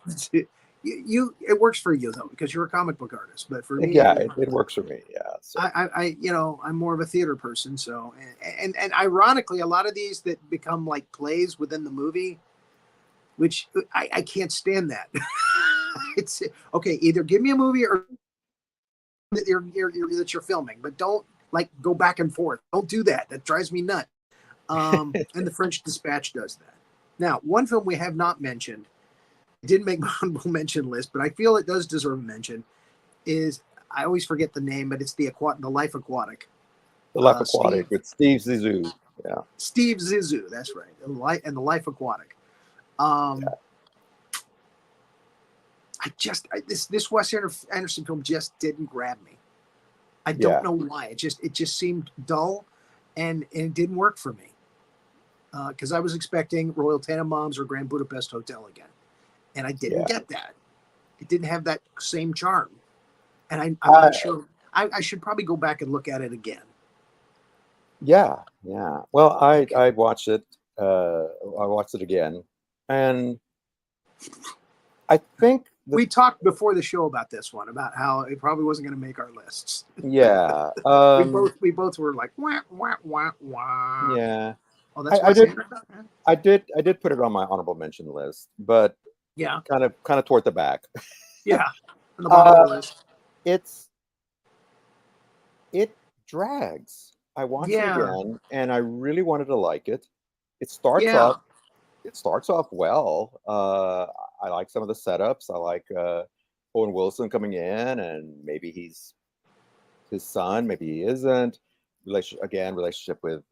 It works for you though because you're a comic book artist, but for me, Yeah. It works for me. Yeah. So. I I'm more of a theater person. So and ironically, a lot of these that become like plays within the movie, which I can't stand that. It's okay. Either give me a movie or that you're filming, but don't like go back and forth. Don't do that. That drives me nuts. And the French Dispatch does that. Now, one film we have not mentioned, it didn't make my honorable mention list, but I feel it does deserve a mention, is, I always forget the name, but it's the Life Aquatic. The Life Aquatic with Steve Zissou. Yeah. Steve Zissou, that's right. And the Life Aquatic. This Wes Anderson film just didn't grab me. I don't know why. It just seemed dull, and it didn't work for me. Because I was expecting Royal Tenenbaums or Grand Budapest Hotel again, and I didn't get that. It didn't have that same charm, and I'm not sure. I should probably go back and look at it again. Yeah. Well, I watched it. I watched it again, and I think we talked before the show about this one, about how it probably wasn't going to make our lists. Yeah. we both were like, wah, wah, wah, wah. Yeah. Oh, that's I did put it on my honorable mention list, but kind of toward the back. Yeah. On the bottom of the list. It drags. I watched it again, and I really wanted to like it. It starts off well. I like some of the setups. I like Owen Wilson coming in, and maybe he's his son, maybe he isn't. Relationship with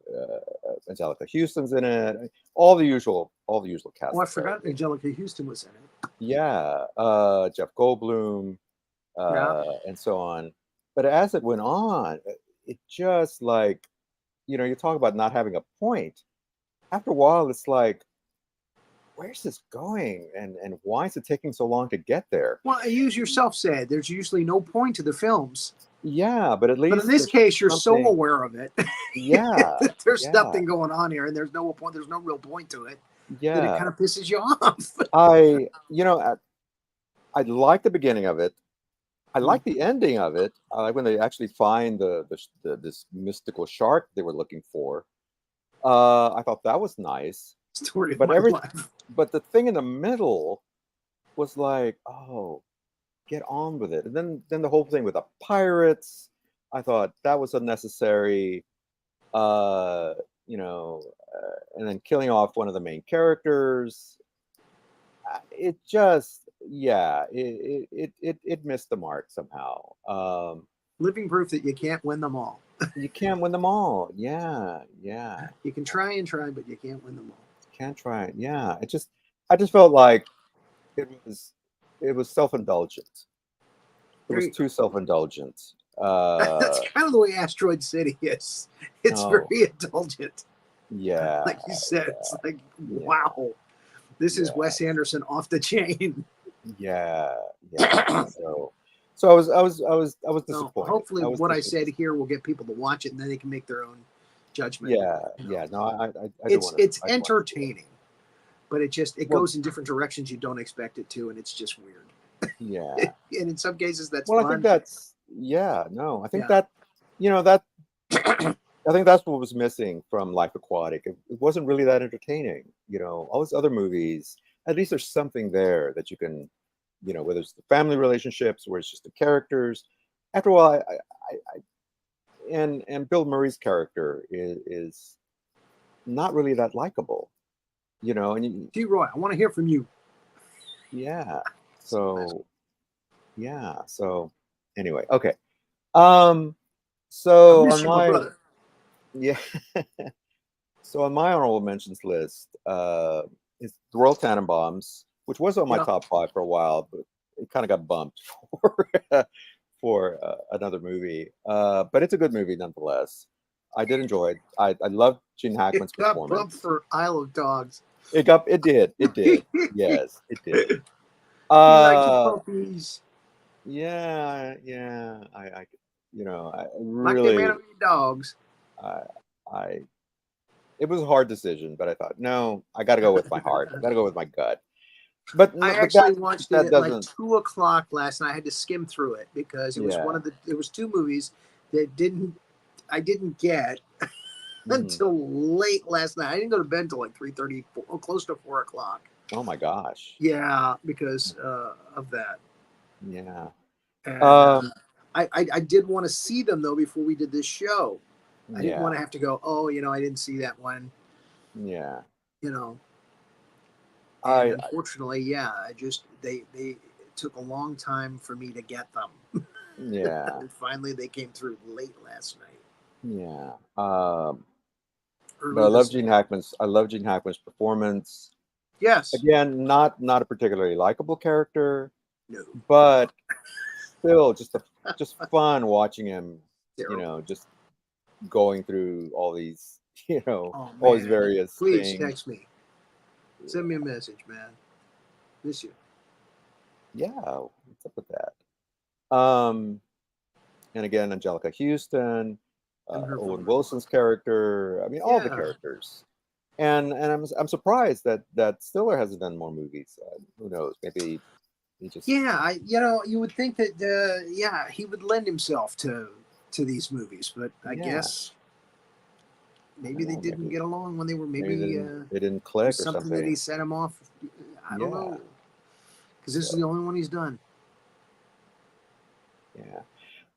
Angelica Houston's in it. All the usual cast. Oh, I forgot Angelica Houston was in it. Yeah, Jeff Goldblum, and so on. But as it went on, it just like, you talk about not having a point. After a while, it's like, where's this going, and why is it taking so long to get there? Well, you yourself said there's usually no point to the films. Yeah, but at least in this case, you're so aware of it. Yeah, there's nothing going on here, and there's no point. There's no real point to it. Yeah, that it kind of pisses you off. I like the beginning of it. I like the ending of it. I like when they actually find this mystical shark they were looking for. I thought that was nice. Story but but the thing in the middle was like, oh, get on with it. And then the whole thing with the pirates, I thought that was unnecessary. And then killing off one of the main characters. It just, it missed the mark somehow. Living proof that you can't win them all. You can't win them all. Yeah. You can try and try, but you can't win them all. Can't try it. Yeah. I just felt like it was self-indulgent. It was too self-indulgent. That's kind of the way Asteroid City is. It's very indulgent. Yeah. Like you said, it's like, wow, this is Wes Anderson off the chain. Yeah. So I was disappointed. Hopefully, what I said here will get people to watch it, and then they can make their own judgment. Yeah. No, it's entertaining, but it goes in different directions you don't expect it to, and it's just weird. Yeah. And in some cases, that's fun. I think that's I think that I think that's what was missing from Life Aquatic. It wasn't really that entertaining. All these other movies, at least there's something there that you can, whether it's the family relationships, where it's just the characters. After a while, and Bill Murray's character is not really that likable, And Roy, I want to hear from you. Yeah. So anyway, okay. So on my so on my honorable mentions list is the Royal Tenenbaums, which was on my top 5 for a while, but it kind of got bumped for another movie. But it's a good movie nonetheless. I did enjoy it. I loved Gene Hackman's performance. It got bumped for Isle of Dogs. It did. Yes, it did. Puppies. Yeah. I really like dogs. It was a hard decision, but I thought, no, I got to go with my heart. I got to go with my gut. But I actually watched it at like 2:00 last night. I had to skim through it because it was it was 2 movies that I didn't get until late last night. I didn't go to bed until like 3:30, close to 4:00. Oh my gosh. Yeah, because of that. Yeah. I did want to see them though before we did this show. I didn't want Yeah, to have to go, oh, I didn't see that one, yeah. you know. And I unfortunately, yeah, they it took a long time for me to get them. yeah, And finally they came through late last night. yeah. But Early this morning. I love Gene Hackman's performance. Yes. Again, not a particularly likable character, No. but still just fun watching him, Terrible. just going through all these, Oh all these man. various Please things. text me. Send me a message, man. Miss you. Yeah, what's up with that? And again, Angelica Houston, And her Owen vulnerable. Wilson's character. I mean, all the Yeah. characters. And I'm surprised that Stiller hasn't done more movies. Who knows? Maybe he just Yeah, you would think that yeah, he would lend himself to these movies, but I yeah. guess I maybe don't they know. didn't get along when they were Maybe maybe they didn't it was click or something that he something. set him off. I don't Yeah. know. Because this is So the only one he's done. yeah.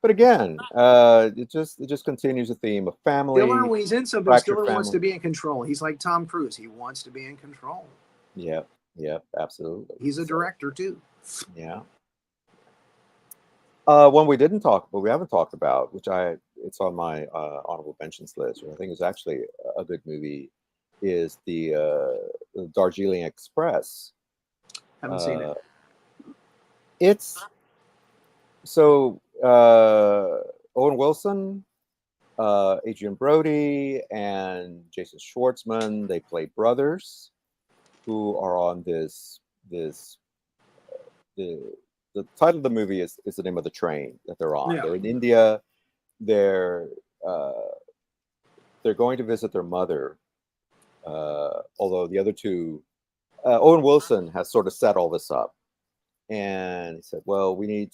But again, it just continues the theme of Stiller, family, when he's in something, fractured Stiller wants family. to be in control. He's like Tom Cruise. He wants to be in control. Yep, yep, absolutely. He's a So director too. yeah. One we didn't talk, but we haven't talked about, it's on my honorable mentions list, which I think is actually a good movie, is the Darjeeling Express. Haven't seen it. Uh, it's so Owen Wilson, Adrian Brody, and Jason Schwartzman. They play brothers who are on this the the title of the movie is the name of the train that they're on. Yeah. They're in India. They're uh, they're going to visit their mother. Although the other two, Owen Wilson has sort of set all this up, and he said, "Well, we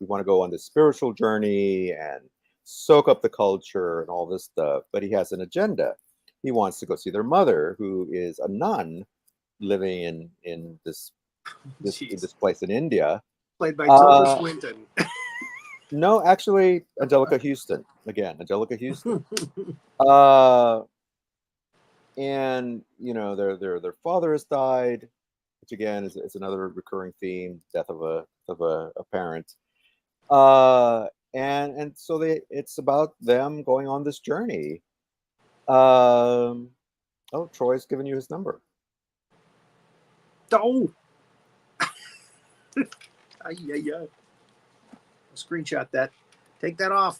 want to go on this spiritual journey and soak up the culture and all this stuff." But he has an agenda. He wants to go see their mother, who is a nun living in Jeez. this place in India. Played by Tilda Uh, Swinton. no, actually, Angelica Houston again. Angelica Houston. Uh, and their father has died, which again is another recurring theme: death of a parent. And so it's about them going on this journey. Um, oh, Troy's given you his number. Oh. Yeah. Screenshot that. Take that off.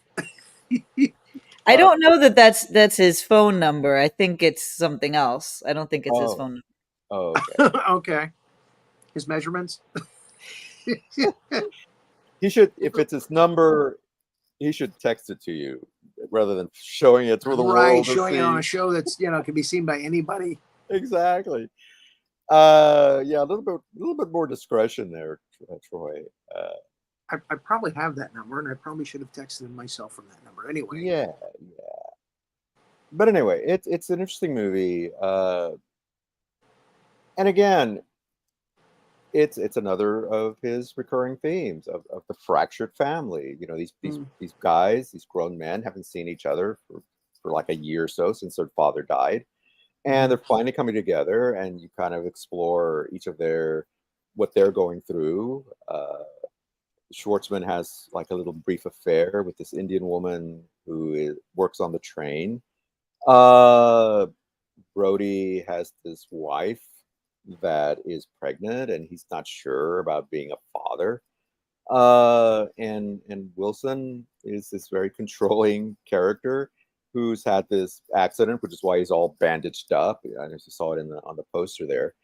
I don't know that that's his phone number. I think it's something else. I don't think it's his Oh, phone number. oh, okay. Okay. His measurements. He should, if it's his number, he should text it to you rather than showing it through the Right, world to showing it on see. a show that's can be seen by anybody. Exactly. Yeah, a little bit more discretion there, Troy. I probably have that number, and I probably should have texted him myself from that number. Anyway, Yeah, yeah. But anyway, it's an interesting movie. And again, it's another of his recurring themes of the fractured family. These guys, these grown men, haven't seen each other for like a year or so since their father died, and they're finally coming together, and you kind of explore each of what they're going through. Schwartzman has like a little brief affair with this Indian woman who works on the train. Uh, Brody has this wife that is pregnant, and he's not sure about being a father. And Wilson is this very controlling character who's had this accident, which is why he's all bandaged up. I know you saw it on the poster there.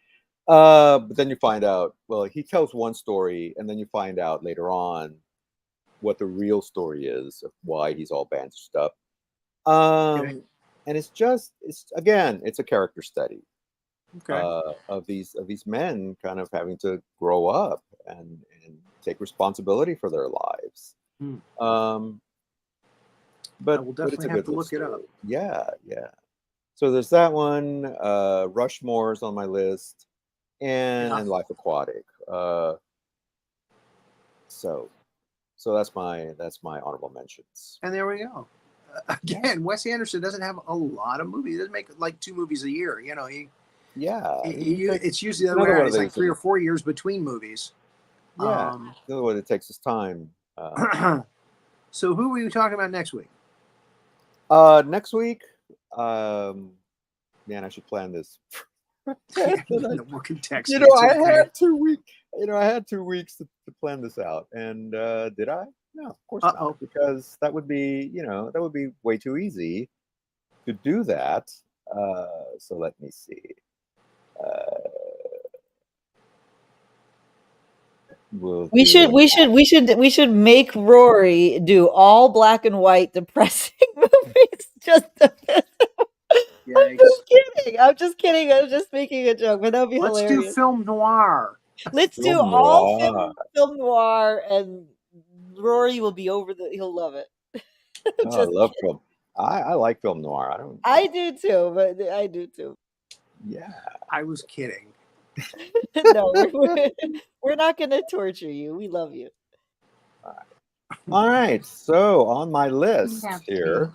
But then you find out, well, he tells one story, and then you find out later on what the real story is of why he's all bandaged up. okay, And it's a character study okay. of these men kind of having to grow up and take responsibility for their lives. Hmm. I But will but it's definitely a have good to little look it up. story. Yeah, yeah. So there's that one. Rushmore's on my list, Yeah. and Life Aquatic. So So that's my honorable mentions. And there we go. Again, Wes Anderson doesn't have a lot of movies. He doesn't make like 2 movies a year. You know, it's usually the other way around. It's like 3 or 4 years between movies. Yeah, in other words, it takes his time. So who are you talking about next week? Next week, man, I should plan this. Working text. You know, I had 2 weeks. You know, I had 2 weeks to plan this out, and did I? No, of course not, because that would be, that would be way too easy to do that. So let me see. We should make Rory do all black and white depressing movies. I'm just kidding. I was just making a joke, but that'd be hilarious. Let's do film noir. Let's do all film noir, and Rory will be he'll love it. I love film. I like film noir. I do too, but I do too. Yeah. I was kidding. No, we're not going to torture you. We love you. All right. So on my list here.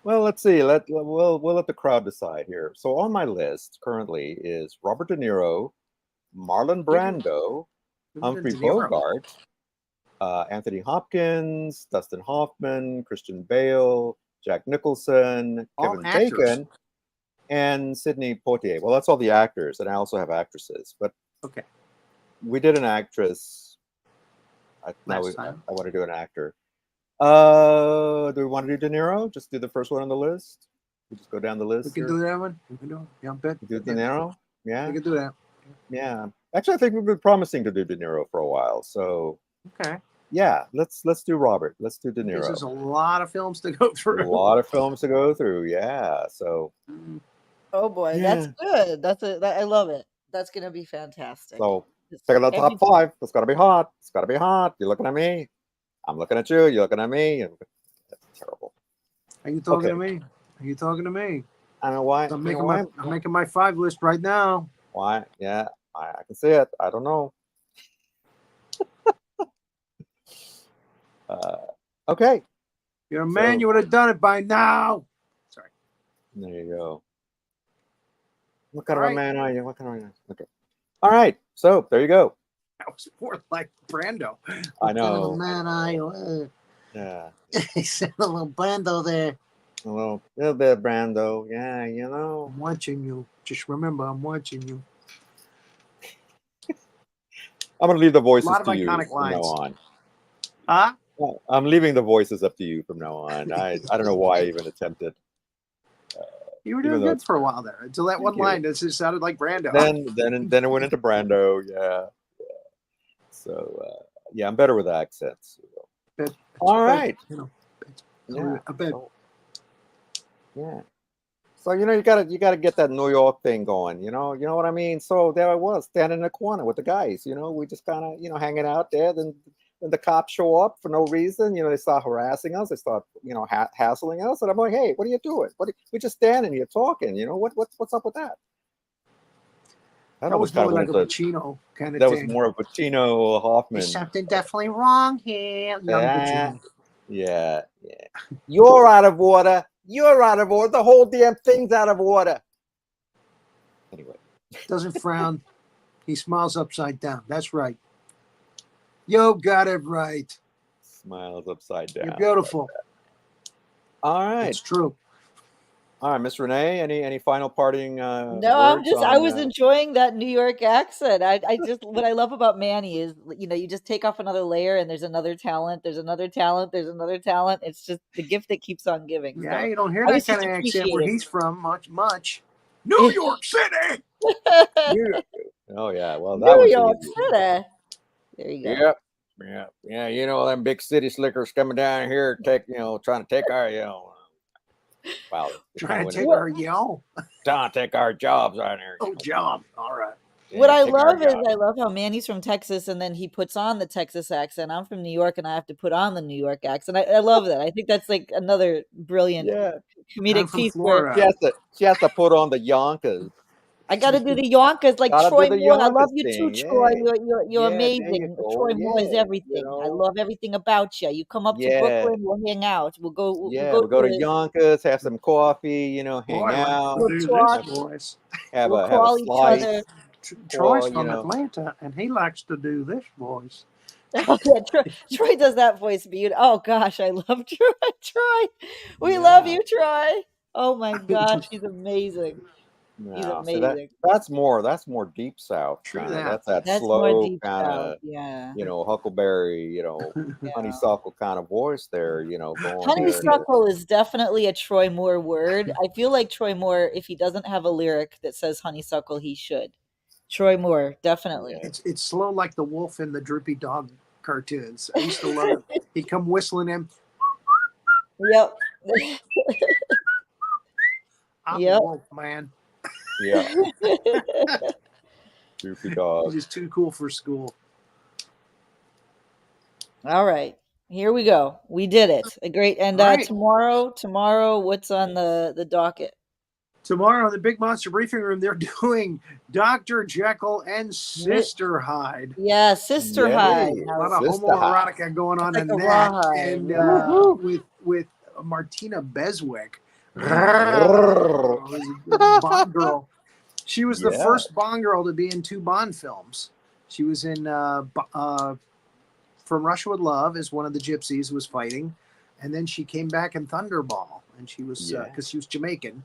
Well, let's see. We'll let the crowd decide here. So on my list currently is Robert De Niro, Marlon Brando, Humphrey Bogart, Anthony Hopkins, Dustin Hoffman, Christian Bale, Jack Nicholson, Kevin Bacon, and Sidney Poitier. Well, that's all the actors, and I also have actresses. But we did an actress. I want to do an actor. Do we want to do De Niro? Just do the first one on the list. We just go down the list. We can do that one. We can do it. Yeah, bet. Do De Niro? Yeah. We can do that. Yeah. Actually, I think we've been promising to do De Niro for a while. So. Okay. Yeah, let's do Robert. Let's do De Niro. There's a lot of films to go through. A lot of films to go through. Yeah. So. Oh boy, that's good. I love it. That's gonna be fantastic. So second of the top 5. It's gotta be hot. It's gotta be hot. You're looking at me. I'm looking at you. You're looking at me. That's terrible. Are you talking to me? Are you talking to me? I don't know why. I'm making my 5 list right now. Why? Yeah, I can see it. I don't know. Okay. You're a man. You would have done it by now. Sorry. There you go. What kind of a man are you? What kind of a man? Okay. All right. So there you go. That was more like Brando. I know. What kind of a man are you? Yeah. He said a little Brando there. A little bit of Brando. Yeah, I'm watching you. Just remember, I'm watching you. I'm going to leave the voices to you from now on. Huh? Well, I'm leaving the voices up to you from now on. I don't know why I even attempted. You were doing good for a while there until that one line that just sounded like Brando. Then it went into Brando. Yeah. So I'm better with accents. All right. A bit. Yeah. So you gotta get that New York thing going. You know what I mean. So there I was standing in the corner with the guys. We just kind of hanging out there. Then the cops show up for no reason. They start harassing us. They start hassling us. And I'm like, hey, what are you doing? We're just standing here talking. What's up with that? That was more like a Pacino kind of thing. That was more of Pacino, Hoffman. There's something definitely wrong here. Yeah. You're out of order. You're out of order. The whole damn thing's out of order. Anyway. Doesn't frown. He smiles upside down. That's right. You got it right. Smiles upside down. You're beautiful. All right. It's true. All right, Miss Renee, any final parting No, I was enjoying that New York accent. I just what I love about Manny is you just take off another layer and there's another talent, there's another talent, there's another talent. It's just the gift that keeps on giving. Yeah, so you don't hear that kind of accent where he's from much. New York City. Oh yeah, well New York City. There you go. Yeah. Them big city slickers coming down here, trying to take our Wow. Trying to take our Trying to take our jobs out here. Oh, job. All right. What I love is I love how Manny's from Texas and then he puts on the Texas accent. I'm from New York and I have to put on the New York accent. I love that. I think that's like another brilliant comedic piece. She has to put on the Yonkers. I got to do the Yonkers like Gotta do Troy the Moore. I love Yonkers you too, thing. Troy. Yeah. You're Yeah, there you amazing. go. Troy Moore is Yeah, everything. I love everything about you. You come up to yeah, Brooklyn, we'll hang out. We'll go. We'll yeah. go We'll go to to. Yonkers, have some coffee, Boy, hang let's out, We'll do this, talk. have, boys. have We'll a have a call each other. slice, Troy's or from Atlanta, and he likes to do this, boys. Oh yeah, Troy does that voice beautiful. Oh gosh, I love Troy. Troy, we love yeah. you, Troy. Oh my gosh, he's amazing. He's No, so amazing. that's more deep south True kind of. that. That's that That's more slow deep kind south. of, Yeah, huckleberry, yeah. honeysuckle kind of voice there, going there. Honeysuckle is definitely a Troy Moore word. I feel like Troy Moore, if he doesn't have a lyric that says honeysuckle, he should. Troy Moore, definitely. Yeah. It's slow like the wolf in the Droopy Dog cartoons. I used to love it. He'd come whistling in. Yep. I'm Yep. a wolf, man. Yeah, droopy dog. He's just too cool for school. All right. Here we go. We did it. A great and All right. tomorrow, what's on the docket? Tomorrow in the Big Monster Briefing Room, they're doing Dr. Jekyll and Sister Hyde. Yeah, Sister Yay. Hyde. A lot of Sister Hyde. homoerotica going on It's in like a that. rawhide, And yeah. with Martina Beswick. Grrr. Who's a Bond girl. She was the Yeah. first Bond girl to be in 2 Bond films. She was in From Russia with Love as one of the gypsies who was fighting. And then she came back in Thunderball. And she was, because she was Jamaican,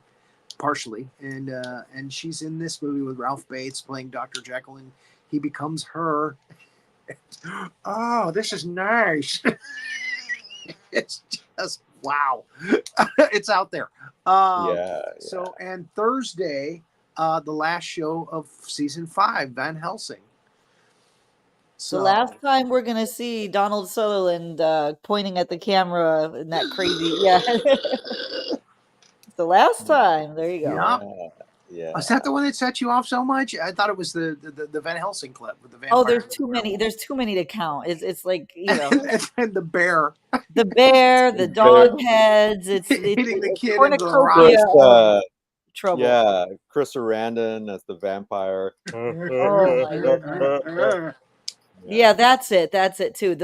partially. And she's in this movie with Ralph Bates playing Dr. Jekyll. And he becomes her. Oh, this is nice. It's just, wow. It's out there. So, and Thursday, the last show of season 5, Van Helsing. So last time we're gonna see Donald Sutherland pointing at the camera in that crazy, yeah. It's the last time. There you go. Yeah. Yeah. Is that the one that set you off so much? I thought it was the Van Helsing clip with the vampire. Oh, there's too many. There's too many to count. It's like, and the bear. The bear, the dog heads. It's hitting the kid cornucopia into the rock. of trouble. Yeah, Chris Sarandon as the vampire. Oh my goodness. Yeah, that's it. That's it too.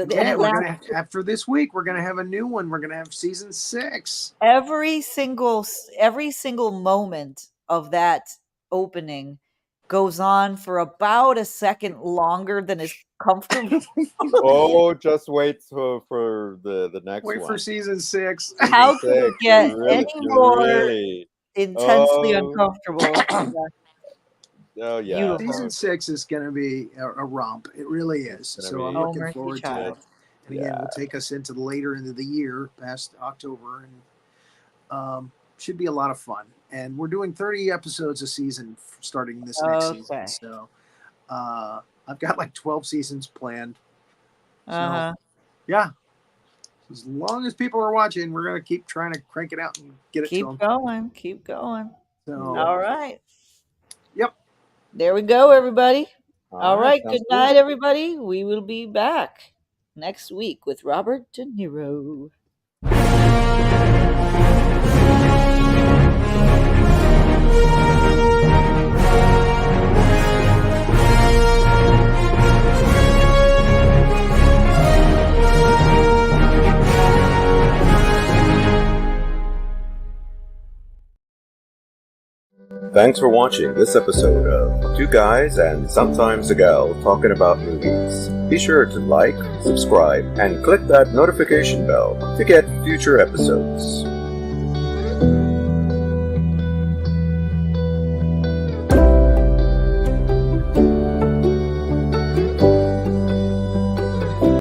After this week, we're gonna have a new one. We're gonna have season 6. Every single moment of that opening goes on for about a second longer than is comfortable. Oh, just wait for the next one. Wait for season 6. How could it get any more intensely Oh. uncomfortable? Oh yeah. Beautiful. Season 6 is going to be a romp. It really is. So I'm looking forward to it. And again, we'll take us into later into the year, past October, and should be a lot of fun. And we're doing 30 episodes a season starting this next season. So I've got like 12 seasons planned. So, yeah. As long as people are watching, we're going to keep trying to crank it out and get it to them. Keep going. So, all right. Yep. There we go, everybody. All right. Good night, good. everybody. We will be back next week with Robert De Niro. Thanks for watching this episode of Two Guys and Sometimes a Gal Talking About Movies. Be sure to like, subscribe, and click that notification bell to get future episodes.